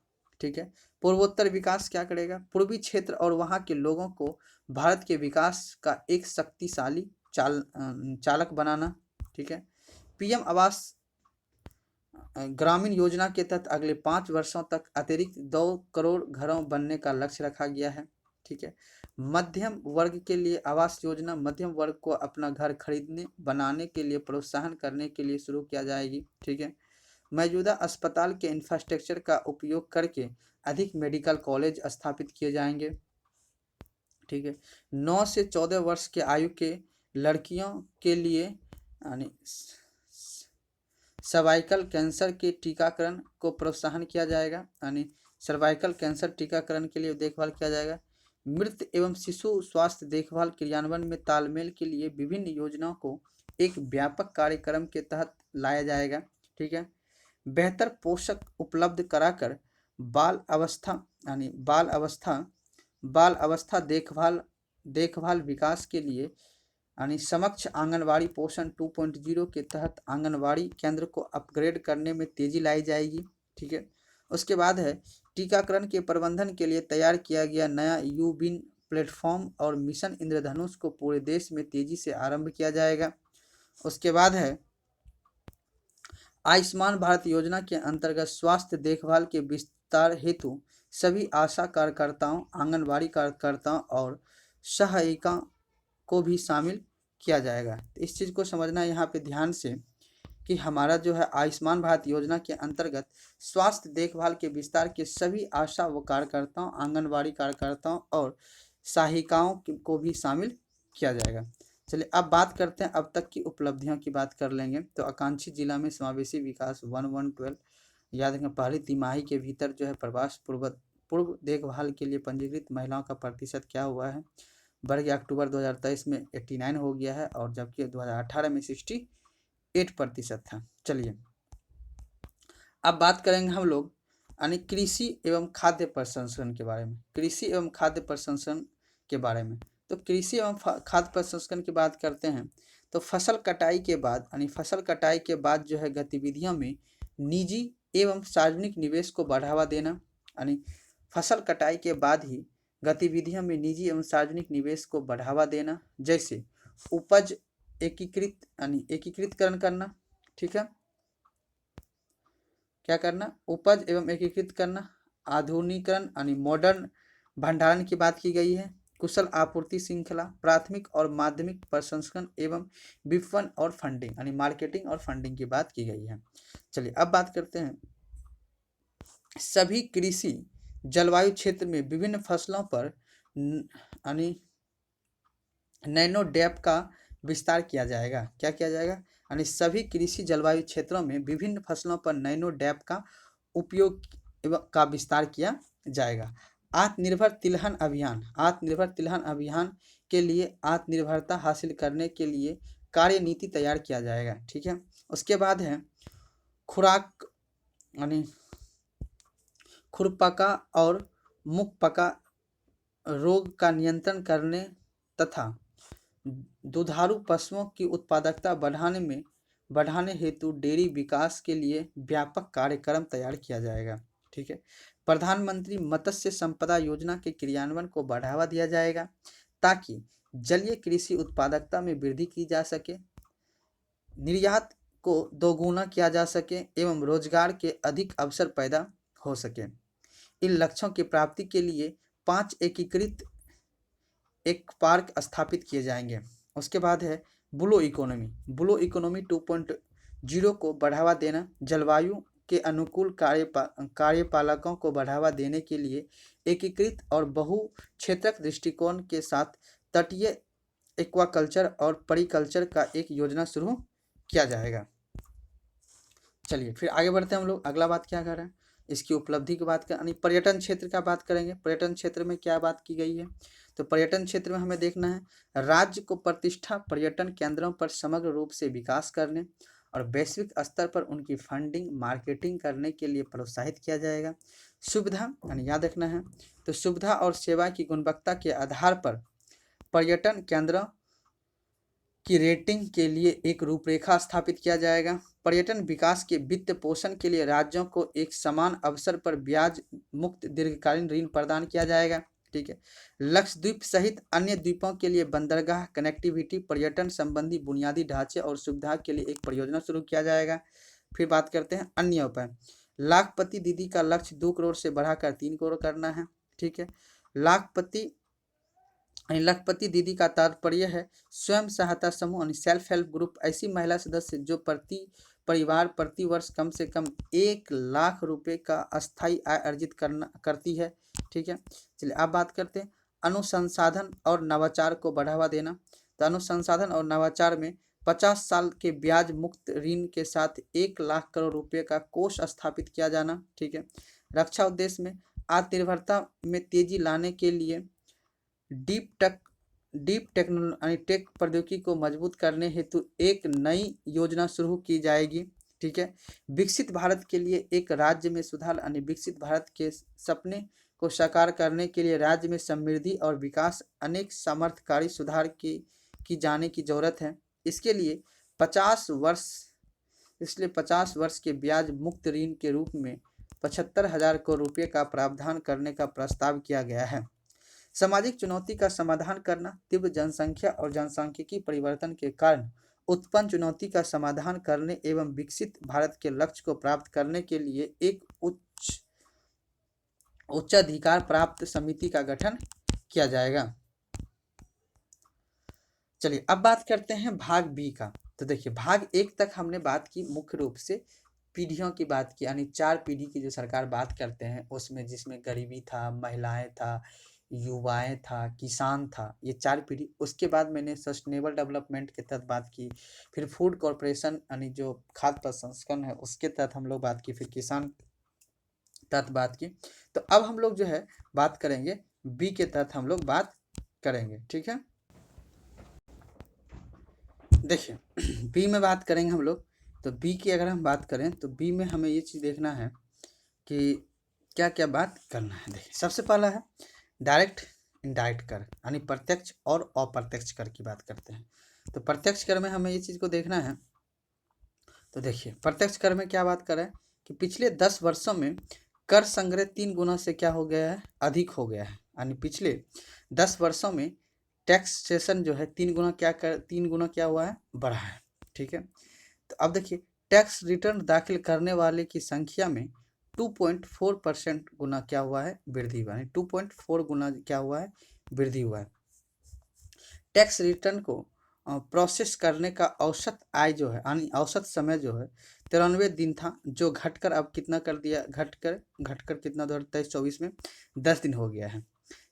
ठीक है, पूर्वोत्तर विकास क्या करेगा, पूर्वी क्षेत्र और वहां के लोगों को भारत के विकास का एक शक्तिशाली चालक बनाना। ठीक है, पीएम आवास ग्रामीण योजना के तहत अगले 5 वर्षों तक अतिरिक्त 2 करोड़ घरों बनने का लक्ष्य रखा गया है। ठीक है, मध्यम वर्ग के लिए आवास योजना मध्यम वर्ग को अपना घर खरीदने बनाने के लिए प्रोत्साहन करने के लिए शुरू किया जाएगी। ठीक है, मौजूदा अस्पताल के इंफ्रास्ट्रक्चर का उपयोग करके अधिक मेडिकल कॉलेज स्थापित किए जाएंगे। ठीक है, 9 से 14 वर्ष के आयु के लड़कियों के लिए यानी सर्वाइकल कैंसर के टीकाकरण को प्रोत्साहन किया जाएगा, यानी सर्वाइकल कैंसर टीकाकरण के लिए देखभाल किया जाएगा। मृत एवं शिशु स्वास्थ्य देखभाल क्रियान्वयन में तालमेल के लिए विभिन्न योजनाओं को एक व्यापक कार्यक्रम के तहत लाया जाएगा। ठीक है, बेहतर पोषक उपलब्ध कराकर बाल अवस्था देखभाल विकास के लिए यानी समक्ष आंगनवाड़ी पोषण 2.0 के तहत आंगनवाड़ी केंद्र को अपग्रेड करने में तेजी लाई जाएगी। ठीक है, उसके बाद है टीकाकरण के प्रबंधन के लिए तैयार किया गया नया यूबिन प्लेटफॉर्म और मिशन इंद्रधनुष को पूरे देश में तेजी से आरंभ किया जाएगा। उसके बाद है आयुष्मान भारत योजना के अंतर्गत स्वास्थ्य देखभाल के विस्तार हेतु सभी आशा कार्यकर्ताओं, आंगनबाड़ी कार्यकर्ताओं और सहायिका को भी शामिल किया जाएगा। तो इस चीज़ को समझना यहाँ पे ध्यान से कि हमारा जो है आयुष्मान भारत योजना के अंतर्गत स्वास्थ्य देखभाल के विस्तार के सभी आशा व कार्यकर्ताओं, आंगनबाड़ी कार्यकर्ताओं और सहायिकाओं को भी शामिल किया जाएगा। चलिए अब बात करते हैं, अब तक की उपलब्धियों की बात कर लेंगे। तो आकांक्षी जिला में समावेशी विकास 1112 याद रखें, पहली तिमाही के भीतर जो है प्रवास पूर्व देखभाल के लिए पंजीकृत महिलाओं का प्रतिशत क्या हुआ है, बढ़ गया। अक्टूबर 2023 में 89 हो गया है और जबकि 2018 में 68% था। चलिए अब बात करेंगे हम लोग यानी कृषि एवं खाद्य प्रसंस्करण के बारे में। कृषि एवं खाद्य प्रसंस्करण के बारे में, तो कृषि एवं खाद्य प्रसंस्करण की बात करते हैं तो फसल कटाई के बाद यानी फसल कटाई के बाद जो है गतिविधियों में निजी एवं सार्वजनिक निवेश को बढ़ावा देना, यानी फसल कटाई के बाद ही गतिविधियों में निजी एवं सार्वजनिक निवेश को बढ़ावा देना, जैसे उपज एकीकृत यानी एकीकृतकरण करना, ठीक है, क्या करना, उपज एवं एकीकृत करना, आधुनिकीकरण यानी मॉडर्न भंडारण की बात की गई है, कुशल आपूर्ति श्रृंखला, प्राथमिक और माध्यमिक प्रसंस्करण एवं विपणन और फंडिंग यानी मार्केटिंग और फंडिंग की बात की गई है। चलिए अब बात करते हैं सभी कृषि जलवायु क्षेत्र में विभिन्न फसलों पर यानी नैनो डैप का विस्तार किया जाएगा। क्या किया जाएगा, यानी सभी कृषि जलवायु क्षेत्रों में विभिन्न फसलों पर नैनो डैप का उपयोग का विस्तार किया जाएगा। आत्मनिर्भर तिलहन अभियान, आत्मनिर्भर तिलहन अभियान के लिए आत्मनिर्भरता हासिल करने के लिए कार्य नीति तैयार किया जाएगा, ठीक है। उसके बाद है खुराक यानी खुरपका और मुखपका रोग का नियंत्रण करने तथा दुधारू पशुओं की उत्पादकता बढ़ाने हेतु डेयरी विकास के लिए व्यापक कार्यक्रम तैयार किया जाएगा, ठीक है। प्रधानमंत्री मत्स्य संपदा योजना के क्रियान्वयन को बढ़ावा दिया जाएगा ताकि जलीय कृषि उत्पादकता में वृद्धि की जा सके, निर्यात को दोगुना किया जा सके एवं रोजगार के अधिक अवसर पैदा हो सके। इन लक्ष्यों की प्राप्ति के लिए 5 एकीकृत एक पार्क स्थापित किए जाएंगे। उसके बाद है ब्लू इकोनॉमी 2.0 को बढ़ावा देना, जलवायु के अनुकूल कार्यपालकों को बढ़ावा देने के लिए एकीकृत और बहुक्षेत्रक दृष्टिकोण के साथ तटीय एक्वाकल्चर और परिकल्चर का एक योजना शुरू किया जाएगा। चलिए फिर आगे बढ़ते हैं हम लोग, अगला बात क्या कर रहे हैं, इसकी उपलब्धि की बात कर यानी पर्यटन क्षेत्र का बात करेंगे। पर्यटन क्षेत्र में क्या बात की गई है, तो पर्यटन क्षेत्र में हमें देखना है राज्य को प्रतिष्ठा पर्यटन केंद्रों पर समग्र रूप से विकास करने और वैश्विक स्तर पर उनकी फंडिंग मार्केटिंग करने के लिए प्रोत्साहित किया जाएगा। सुविधा यानी याद रखना है, तो सुविधा और सेवा की गुणवत्ता के आधार पर पर्यटन केंद्रों की रेटिंग के लिए एक रूपरेखा स्थापित किया जाएगा। पर्यटन विकास के वित्त पोषण के लिए राज्यों को एक समान अवसर पर ब्याज मुक्त दीर्घकालीन ऋण प्रदान किया जाएगा, ठीक है। लक्षद्वीप सहित अन्य द्वीपों के लिए बंदरगाह कनेक्टिविटी पर्यटन संबंधी बुनियादी ढांचे और सुविधा के लिए एक परियोजना शुरू किया जाएगा। फिर बात करते हैं अन्य उपाय, लाखपति दीदी का लक्ष्य 2 करोड़ से बढ़ाकर 3 करोड़ करना है, ठीक है। लखपति दीदी का तात्पर्य है स्वयं सहायता समूह यानी सेल्फ हेल्प ग्रुप ऐसी महिला सदस्य जो प्रति परिवार प्रति वर्ष कम से कम 1 लाख रुपए का अस्थायी आय अर्जित करती है, ठीक है। चलिए अब बात करते हैं अनुसंधान और नवाचार को बढ़ावा देना। तो अनुसंधान और नवाचार में 50 साल के ब्याज मुक्त ऋण के साथ 1 लाख करोड़ रुपए का कोष स्थापित किया जाना, ठीक है। रक्षा उद्देश्य में आत्मनिर्भरता में तेजी लाने के लिए डीप टेक प्रौद्योगिकी को मजबूत करने हेतु एक नई योजना शुरू की जाएगी, ठीक है। विकसित भारत के लिए एक राज्य में सुधार यानी विकसित भारत के सपने को साकार करने के लिए राज्य में समृद्धि और विकास अनेक सामर्थ्यकारी सुधार की जाने की जरूरत है। इसके लिए 50 वर्ष के ब्याज मुक्त ऋण के रूप में 75,000 करोड़ रुपये का प्रावधान करने का प्रस्ताव किया गया है। सामाजिक चुनौती का समाधान करना, तीव्र जनसंख्या और जनसांख्यिकी परिवर्तन के कारण उत्पन्न चुनौती का समाधान करने एवं विकसित भारत के लक्ष्य को प्राप्त करने के लिए एक उच्चाधिकार प्राप्त समिति का गठन किया जाएगा। चलिए अब बात करते हैं भाग बी का। तो देखिए भाग 1 तक हमने बात की, मुख्य रूप से पीढ़ियों की बात की, यानी 4 पीढ़ी की जो सरकार बात करते हैं उसमें, जिसमें गरीबी था, महिलाएं था, युवाएं था, किसान था, ये 4 पीढ़ी। उसके बाद मैंने सस्टेनेबल डेवलपमेंट के तहत बात की, फिर फूड कॉरपोरेशन यानी जो खाद्य प्रसंस्करण है उसके तहत हम लोग बात की, फिर किसान तहत बात की। तो अब हम लोग जो है बात करेंगे बी के तहत हम लोग बात करेंगे, ठीक है। देखिए बी में बात करेंगे हम लोग। तो बी की अगर हम बात करें तो बी में हमें ये चीज़ देखना है कि क्या क्या बात करना है। देखिए सबसे पहला है डायरेक्ट इनडायरेक्ट कर, यानी प्रत्यक्ष और अप्रत्यक्ष कर की बात करते हैं। तो प्रत्यक्ष कर में हमें ये चीज़ को देखना है। तो देखिए प्रत्यक्ष कर में क्या बात करें कि पिछले 10 वर्षों में कर संग्रह 3 गुना से क्या हो गया है, अधिक हो गया है। यानी पिछले 10 वर्षों में टैक्सेशन जो है 3 गुना क्या हुआ है, बढ़ा है, ठीक है। तो अब देखिए टैक्स रिटर्न दाखिल करने वाले की संख्या में 2.4% गुना क्या हुआ है, वृद्धि हुआ है। 2.4 गुना क्या हुआ है, वृद्धि हुआ है। टैक्स रिटर्न को प्रोसेस करने का औसत आय जो है, यानी औसत समय जो है 93 दिन था, जो घटकर अब कितना कर दिया, घटकर कितना 2023-24 में 10 दिन हो गया है।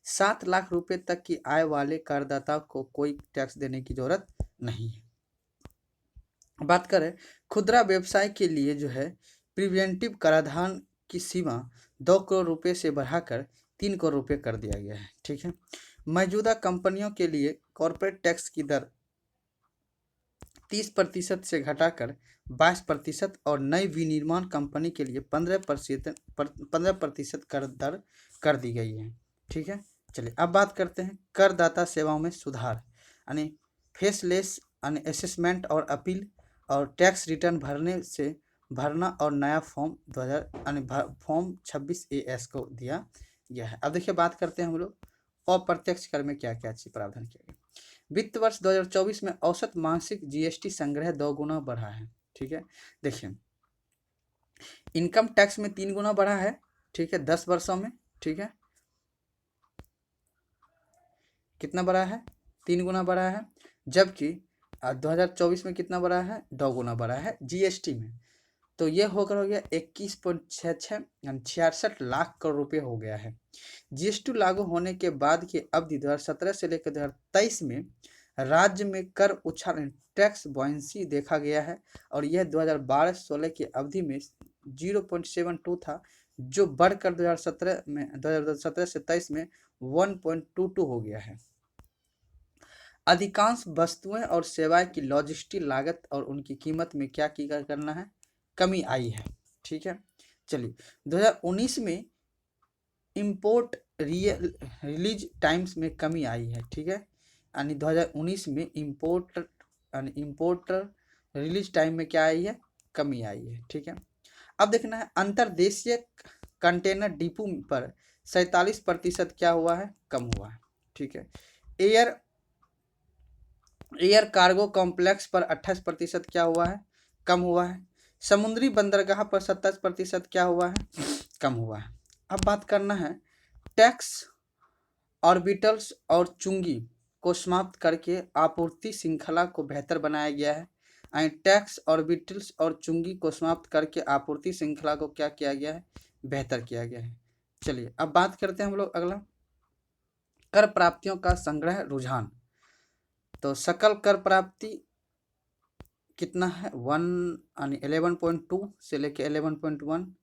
7 लाख रुपए तक की आय वाले करदाता को कोई टैक्स देने की जरूरत नहीं है। बात करें खुदरा व्यवसाय के लिए जो है प्रिवेंटिव कराधान की सीमा 2 करोड़ रुपए से बढ़ाकर 3 करोड़ रुपए कर दिया गया है, ठीक है। मौजूदा कंपनियों के लिए कॉर्पोरेट टैक्स की दर 30% से घटाकर 22% और नई विनिर्माण कंपनी के लिए 15% कर दर कर दी गई है, ठीक है। चलिए अब बात करते हैं करदाता सेवाओं में सुधार, यानी फेसलेस यानी असेसमेंट और अपील और टैक्स रिटर्न भरना और नया फॉर्म 2000 यानी फॉर्म 26 AS को दिया गया है। अब देखिए बात करते हैं हम लोग अप्रत्यक्ष कर में क्या क्या चीज प्रावधान किया गया। वित्त वर्ष 2024 में औसत मासिक GST संग्रह 2 गुना बढ़ा है, ठीक है। देखिए इनकम टैक्स में 3 गुना बढ़ा है, ठीक है, 10 वर्षों में, ठीक है। कितना बढ़ा है, 3 गुना बढ़ा है। जबकि 2024 में कितना बढ़ा है, 2 गुना बढ़ा है GST में। तो ये होकर हो गया 21.66 यानी 66 लाख करोड़ रुपए हो गया है। GST लागू होने के बाद की अवधि 2017 से लेकर 2023 में राज्य में कर उछाल टैक्स बॉयंसी देखा गया है, और यह 2012-16 की अवधि में 0.72 था, जो बढ़कर 2017 से 23 में 1.22 हो गया है। अधिकांश वस्तुएं और सेवाएं की लॉजिस्टिक लागत और उनकी कीमत में क्या करना है, कमी आई है, ठीक है। चलिए 2019 में इंपोर्ट रिलीज टाइम्स में कमी आई है, ठीक है। यानी 2019 में इंपोर्ट रिलीज टाइम में क्या आई है, कमी आई है, ठीक है। अब देखना है अंतर्देशीय कंटेनर डिपो पर 47% क्या हुआ है, कम हुआ है, ठीक है। एयर कार्गो कॉम्प्लेक्स पर 28% क्या हुआ है, कम हुआ है। समुद्री बंदरगाह पर 27% क्या हुआ है, कम हुआ है। अब बात करना है टैक्स ऑर्बिटल्स और चुंगी को समाप्त करके आपूर्ति श्रृंखला को बेहतर बनाया गया है। टैक्स ऑर्बिटल्स और चुंगी को समाप्त करके आपूर्ति श्रृंखला को क्या किया गया है, बेहतर किया गया है। चलिए अब बात करते हैं हम लोग अगला कर प्राप्तियों का संग्रह रुझान। तो सकल कर प्राप्ति कितना है, 11.2 से लेके 11.1,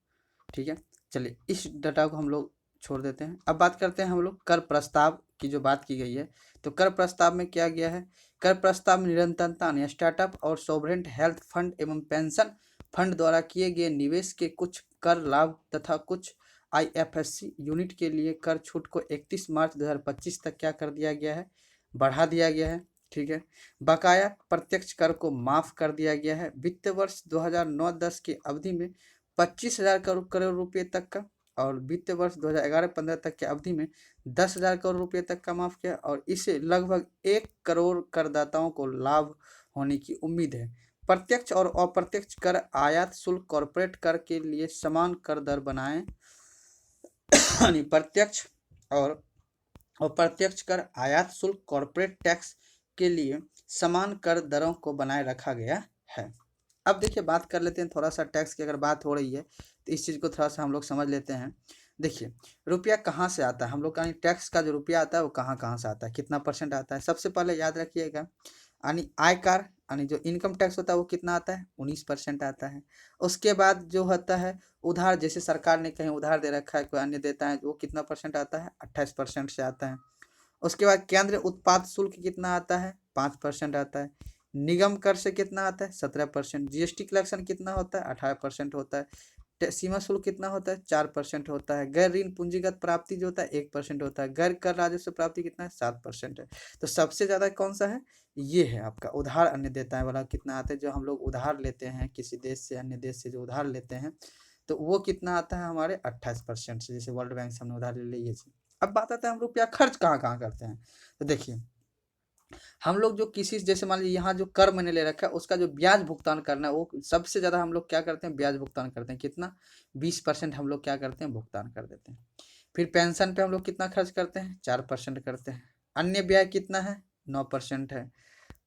ठीक है। चलिए इस डाटा को हम लोग छोड़ देते हैं। अब बात करते हैं हम लोग कर प्रस्ताव की जो बात की गई है। तो कर प्रस्ताव में क्या गया है, कर प्रस्ताव में निरंतरता स्टार्टअप और सोवरेंट हेल्थ फंड एवं पेंशन फंड द्वारा किए गए निवेश के कुछ कर लाभ तथा कुछ IFSC यूनिट के लिए कर छूट को 31 मार्च 2025 तक क्या कर दिया गया है, बढ़ा दिया गया है, ठीक है। बकाया प्रत्यक्ष कर को माफ कर दिया गया है। वित्त वर्ष 2009-10 की अवधि में 25,000 करोड़ रुपए तक का और वित्त वर्ष 2011-15 तक के अवधि में 10,000 करोड़ रुपए तक का माफ किया और इससे लगभग 1 करोड़ करदाताओं को लाभ होने की उम्मीद है। प्रत्यक्ष और अप्रत्यक्ष कर, आयात शुल्क, कॉर्पोरेट कर के लिए समान कर दर बनाएं। प्रत्यक्ष और अप्रत्यक्ष कर, आयात शुल्क, कॉर्पोरेट टैक्स के लिए समान कर दरों को बनाए रखा गया है। अब देखिए बात कर लेते हैं थोड़ा सा टैक्स की। अगर बात हो रही है तो इस चीज़ को थोड़ा सा हम लोग समझ लेते हैं। देखिए रुपया कहाँ से आता है, हम लोग का टैक्स का जो रुपया आता है वो कहाँ कहाँ से आता है, कितना % आता है। सबसे पहले याद रखिएगा यानी आयकर यानी जो इनकम टैक्स होता है वो कितना आता है, 19% आता है। उसके बाद जो होता है उधार, जैसे सरकार ने कहीं उधार दे रखा है, कोई अन्य देता है, वो कितना % आता है, 28% से आता है। उसके बाद केंद्र उत्पाद शुल्क कितना आता है, 5% आता है। निगम कर से कितना आता है, 17%। जीएसटी कलेक्शन कितना होता है, 18% होता है। सीमा शुल्क कितना होता है, 4% होता है। गैर ऋण पूंजीगत प्राप्ति जो होता है 1% होता है। गैर कर राजस्व प्राप्ति कितना है, 7% है। तो सबसे ज्यादा कौन सा है, ये है आपका उधार अन्य देता है वाला कितना आता है। जो हम लोग उधार लेते हैं किसी देश से, अन्य देश से जो उधार लेते हैं तो वो कितना आता है हमारे 28% से। जैसे वर्ल्ड बैंक से हमने उधार ले ली ये चीज। अब बात आता है हम रुपया खर्च कहाँ कहाँ करते हैं। तो देखिए हम लोग जो किसी, जैसे मान लीजिए यहाँ जो कर मैंने ले रखा है उसका जो ब्याज भुगतान करना है वो सबसे ज़्यादा हम लोग क्या करते हैं, ब्याज भुगतान करते हैं। कितना, 20% हम लोग क्या करते हैं, भुगतान कर देते हैं। फिर पेंशन पे हम लोग कितना खर्च करते हैं, 4% करते हैं। अन्य व्यय कितना है, 9% है।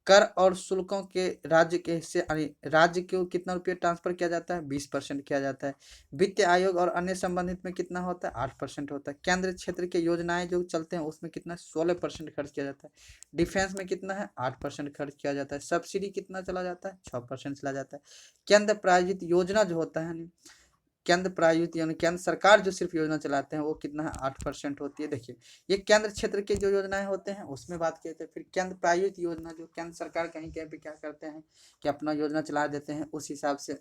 कर और शुल्कों के राज्य के हिस्से यानी राज्य को कितना रुपया ट्रांसफर किया जाता है, 20% किया जाता है। वित्त आयोग और अन्य संबंधित में कितना होता है, 8% होता है। केंद्र क्षेत्र की योजनाएं जो चलते हैं उसमें कितना, 16% खर्च किया जाता है। डिफेंस में कितना है, 8% खर्च किया जाता है। सब्सिडी कितना चला जाता है, 6% चला जाता है। केंद्र प्रायोजित योजना जो होता है, केंद्र प्रायोजित यानी केंद्र सरकार जो सिर्फ योजना चलाते हैं वो कितना है, 8% होती है। देखिए ये केंद्र क्षेत्र के जो योजनाएं होते हैं उसमें बात किए थे। फिर केंद्र प्रायोजित योजना जो केंद्र सरकार कहीं कहीं पे क्या करते हैं कि अपना योजना चला देते हैं, उस हिसाब से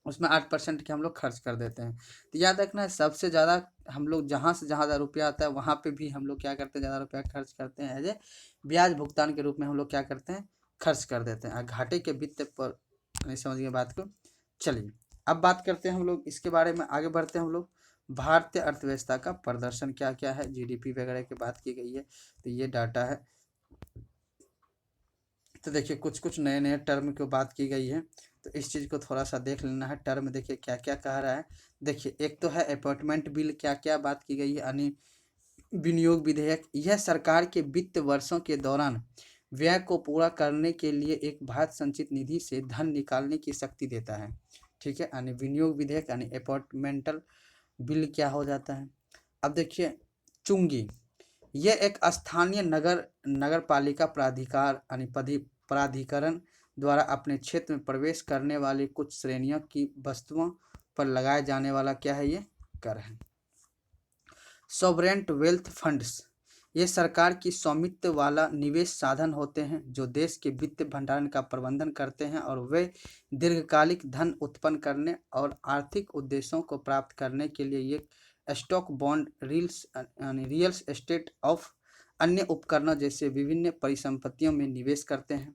उसमें 8% के हम लोग खर्च कर देते हैं। तो याद रखना है सबसे ज़्यादा हम लोग जहाँ से जहाँ ज़्यादा रुपया आता है वहाँ पे भी हम लोग क्या करते हैं, ज़्यादा रुपया खर्च करते हैं एज ए ब्याज भुगतान के रूप में हम लोग क्या करते हैं, खर्च कर देते हैं। घाटे के वित्त पर नहीं समझिए बात को। चलिए अब बात करते हैं हम लोग इसके बारे में, आगे बढ़ते हैं हम लोग। भारतीय अर्थव्यवस्था का प्रदर्शन क्या क्या है, जीडीपी वगैरह की बात की गई है तो ये डाटा है। तो देखिए कुछ कुछ नए नए टर्म की बात की गई है तो इस चीज़ को थोड़ा सा देख लेना है। टर्म देखिए क्या क्या कह रहा है। देखिए एक तो है अपॉइंटमेंट बिल, क्या क्या बात की गई है, यानी विनियोग विधेयक। यह सरकार के वित्त वर्षों के दौरान व्यय को पूरा करने के लिए एक भारत संचित निधि से धन निकालने की शक्ति देता है। ठीक है, यानी विनियोग विधेयक यानी अपॉइंटमेंटल बिल क्या हो जाता है। अब देखिए चुंगी, यह एक स्थानीय नगर पालिका प्राधिकार यानी प्राधिकरण द्वारा अपने क्षेत्र में प्रवेश करने वाली कुछ श्रेणियों की वस्तुओं पर लगाए जाने वाला क्या है, ये कर है। सॉवरेन वेल्थ फंड्स, ये सरकार की स्वामित्व वाला निवेश साधन होते हैं जो देश के वित्त भंडारण का प्रबंधन करते हैं और वे दीर्घकालिक धन उत्पन्न करने और आर्थिक उद्देश्यों को प्राप्त करने के लिए ये stock, bond, real estate of अन्य उपकरणों जैसे विभिन्न परिसंपत्तियों में निवेश करते हैं।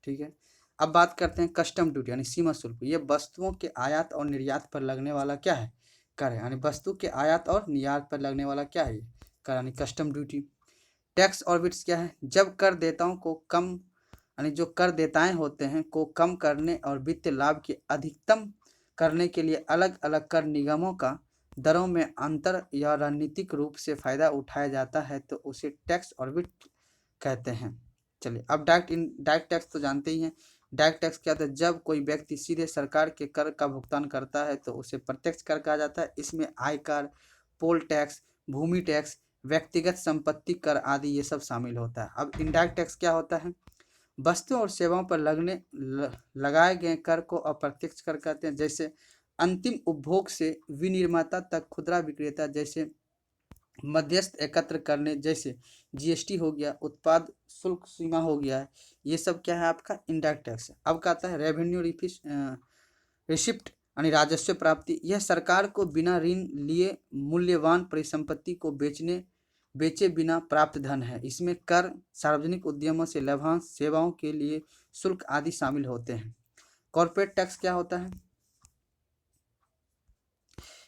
ठीक है, अब बात करते हैं कस्टम ड्यूटी यानी सीमा शुल्क। ये वस्तुओं के आयात और निर्यात पर लगने वाला क्या है, कर है। यानी वस्तु के आयात और निर्यात पर लगने वाला क्या है, कर यानी कस्टम ड्यूटी। टैक्स ऑर्बिट्स क्या है, जब कर देताओं को कम यानी जो कर देताएं होते हैं को कम करने और वित्तीय लाभ की अधिकतम करने के लिए अलग अलग कर निगमों का दरों में अंतर या रणनीतिक रूप से फायदा उठाया जाता है तो उसे टैक्स ऑर्बिट कहते हैं। चलिए अब डायरेक्ट टैक्स तो जानते ही हैं। डायरेक्ट टैक्स क्या होता है, जब कोई व्यक्ति सीधे सरकार के कर का भुगतान करता है तो उसे प्रत्यक्ष कर कहा जाता है। इसमें आयकर, पोल टैक्स, भूमि टैक्स, व्यक्तिगत संपत्ति कर आदि ये सब शामिल होता है। अब इनडायरेक्ट टैक्स क्या होता है, वस्तुओं और सेवाओं पर लगाए गए कर को अप्रत्यक्ष कर कहते हैं। जैसे अंतिम उपभोग से विनिर्माता तक खुदरा विक्रेता जैसे मध्यस्थ एकत्र करने, जैसे जीएसटी हो गया, उत्पाद शुल्क सीमा हो गया है, ये सब क्या है आपका इनडायरेक्ट टैक्स है। अब कहता है रेवेन्यू रिसिप्ट यानी राजस्व प्राप्ति। यह सरकार को बिना ऋण लिए मूल्यवान परिसंपत्ति को बेचे बिना प्राप्त धन है। इसमें कर, सार्वजनिक उद्यमों से लाभांश, सेवाओं के लिए शुल्क आदि शामिल होते हैं। कॉर्पोरेट टैक्स क्या होता है,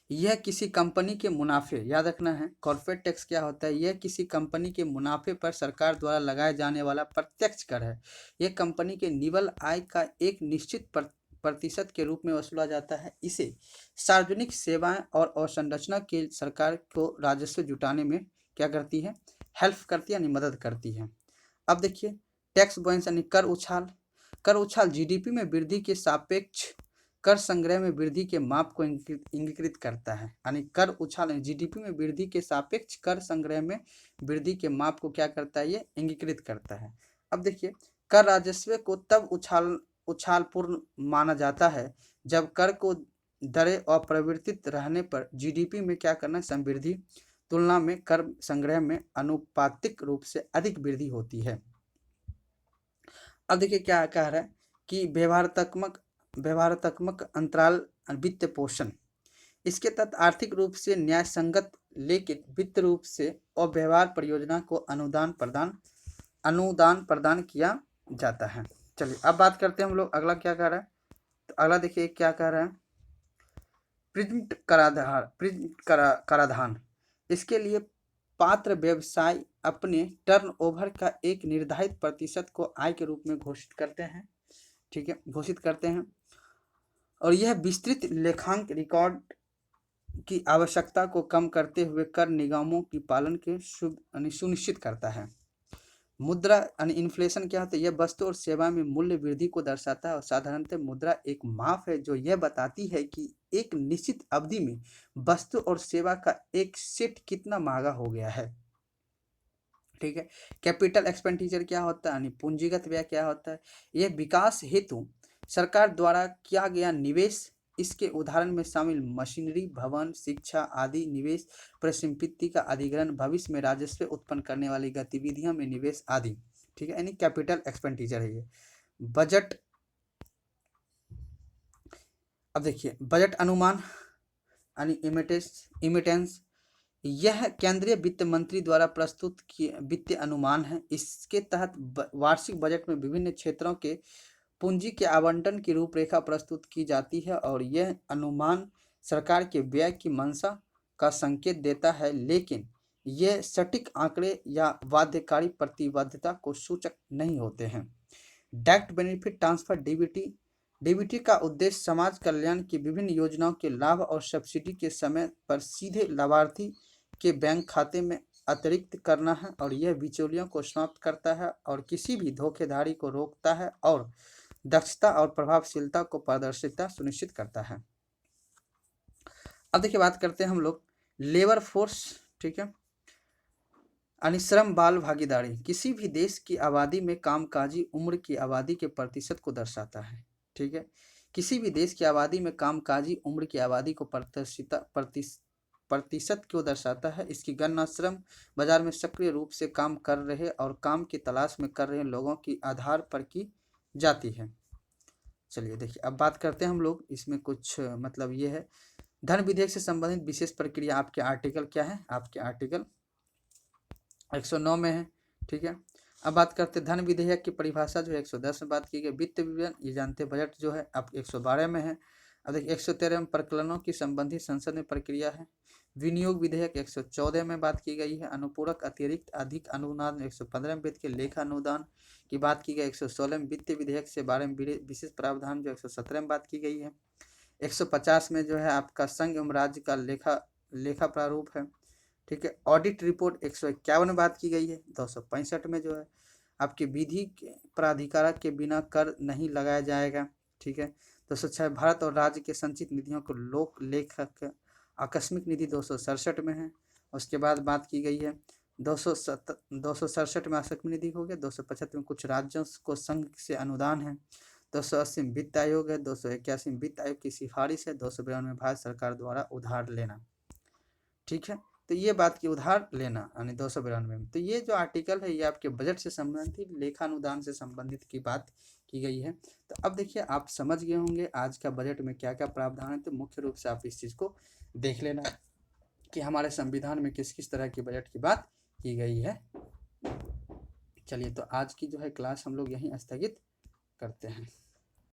यह किसी कंपनी के मुनाफे, याद रखना है कॉर्पोरेट टैक्स क्या होता है, यह किसी कंपनी के मुनाफे पर सरकार द्वारा लगाए जाने वाला प्रत्यक्ष कर है। यह कंपनी के निवल आय का एक निश्चित प्रतिशत के रूप में वसूला जाता है। इसे सार्वजनिक सेवाएं और अवसंरचना के सरकार को राजस्व जुटाने में क्या करती है, हेल्प करती है यानी मदद करती है। अब देखिए टैक्स बोनस यानी कर उछाल। कर उछाल जीडीपी में वृद्धि के सापेक्ष कर संग्रह में वृद्धि के माप को इंगित करता है, यानी कर उछाल जीडीपी में वृद्धि के सापेक्ष कर संग्रह में वृद्धि के माप को क्या करता है, ये इंगित करता है। अब देखिए कर राजस्व को तब उछालपूर्ण माना जाता है जब कर को दरें अपरिवर्तित रहने पर जीडीपी में क्या करना है, समृद्धि तुलना में कर संग्रह में अनुपातिक रूप से अधिक वृद्धि होती है। अब देखिए क्या कह रहा है कि व्यवहारात्मक अंतराल वित्त पोषण, इसके तहत आर्थिक रूप से न्याय संगत लेकिन वित्त रूप से अव्यवहार परियोजना को अनुदान प्रदान किया जाता है। चलिए अब बात करते हैं हम लोग अगला क्या कह रहा है। तो अगला देखिए क्या कह रहा है, प्रिंट कराधान। इसके लिए पात्र व्यवसाय अपने टर्नओवर का एक निर्धारित प्रतिशत को आय के रूप में घोषित करते हैं, ठीक है, घोषित करते हैं। और यह विस्तृत लेखांक रिकॉर्ड की आवश्यकता को कम करते हुए कर निगमों की पालन के सुनिश्चित करता है। मुद्रा यानी इन्फ्लेशन क्या होता है, यह वस्तु और सेवा में मूल्य वृद्धि को दर्शाता है और साधारणतः मुद्रा एक माप है जो यह बताती है कि एक निश्चित अवधि में वस्तु और सेवा का एक सेट कितना महंगा हो गया है, ठीक है। कैपिटल एक्सपेंडिचर क्या होता है, यानी पूंजीगत व्यय क्या होता है, यह विकास हेतु सरकार द्वारा किया गया निवेश। इसके उदाहरण में शामिल मशीनरी, भवन, शिक्षा आदि निवेश, परिसंपत्ति का अधिग्रहण, भविष्य में राजस्व उत्पन्न करने वाली गतिविधियों में निवेश आदि, ठीक है, यानी कैपिटल एक्सपेंडिचर है ये। बजट, अब देखिए बजट अनुमान यानी इमिटेंस, यह केंद्रीय वित्त मंत्री द्वारा प्रस्तुत किए वित्तीय अनुमान है। इसके तहत वार्षिक बजट में विभिन्न क्षेत्रों के पूंजी के आवंटन की रूपरेखा प्रस्तुत की जाती है और यह अनुमान सरकार के व्यय की मंशा का संकेत देता है, लेकिन यह सटीक आंकड़े या बाध्यकारी प्रतिबद्धता को सूचक नहीं होते हैं। डायरेक्ट बेनिफिट ट्रांसफर डीबीटी का उद्देश्य समाज कल्याण की विभिन्न योजनाओं के लाभ और सब्सिडी के समय पर सीधे लाभार्थी के बैंक खाते में अतिरिक्त करना है और यह बिचौलियों को समाप्त करता है और किसी भी धोखेधड़ी को रोकता है और दक्षता और प्रभावशीलता को पारदर्शिता सुनिश्चित करता है। अब देखिए बात करते हैं हम लोग लेबर फोर्स, ठीक है, यानी श्रम बाल भागीदारी किसी भी देश की आबादी में कामकाजी उम्र की आबादी के प्रतिशत को दर्शाता है, ठीक है। किसी भी देश की आबादी में कामकाजी उम्र की आबादी को प्रतिशत क्यों दर्शाता है, इसकी गणना श्रम बाजार में सक्रिय रूप से काम कर रहे और काम की तलाश में कर रहे लोगों की आधार पर की जाती है। चलिए देखिए अब बात करते हैं हम लोग, इसमें कुछ मतलब ये है धन विधेयक से संबंधित विशेष प्रक्रिया आपके आर्टिकल क्या है, आपके आर्टिकल 109 में है, ठीक है। अब बात करते हैं धन विधेयक की परिभाषा जो है 110 में बात की गई। वित्त विवरण ये जानते हैं, बजट जो है अब 112 में है। अब देखिए 113 में प्रकलनों की संबंधित संसद में प्रक्रिया है। विनियोग विधेयक 114 में बात की गई है। अनुपूरक अतिरिक्त अधिक अनुदान 115 में वित्त के लेखा अनुदान की बात की गई। 116 में वित्त विधेयक से 12 में विशेष प्रावधान जो 117 में बात की गई है। 150 में जो है आपका संघ एवं राज्य का लेखा प्रारूप है, ठीक है। ऑडिट रिपोर्ट 151 में बात की गई है। 265 में जो है आपके विधि प्राधिकार के बिना कर नहीं लगाया जाएगा, ठीक है। 206 भारत और राज्य के संचित निधियों को लोक लेखक आकस्मिक निधि 267 में है। उसके बाद बात की गई है 267 में आकस्मिक निधि हो गया। 275 में कुछ राज्यों को संघ से अनुदान है। 280 में वित्त आयोग है। 281 में वित्त आयोग की सिफारिश है। 252 में भारत सरकार द्वारा उधार लेना, ठीक है। तो ये बात की उधार लेना यानी 292 में। तो ये जो आर्टिकल है ये आपके बजट से संबंधित लेखानुदान से संबंधित की बात की गई है। तो अब देखिए आप समझ गए होंगे आज का बजट में क्या क्या प्रावधान है। तो मुख्य रूप से आप इस चीज़ को देख लेना कि हमारे संविधान में किस किस तरह की बजट की बात की गई है। चलिए तो आज की जो है क्लास हम लोग यहीं स्थगित करते हैं।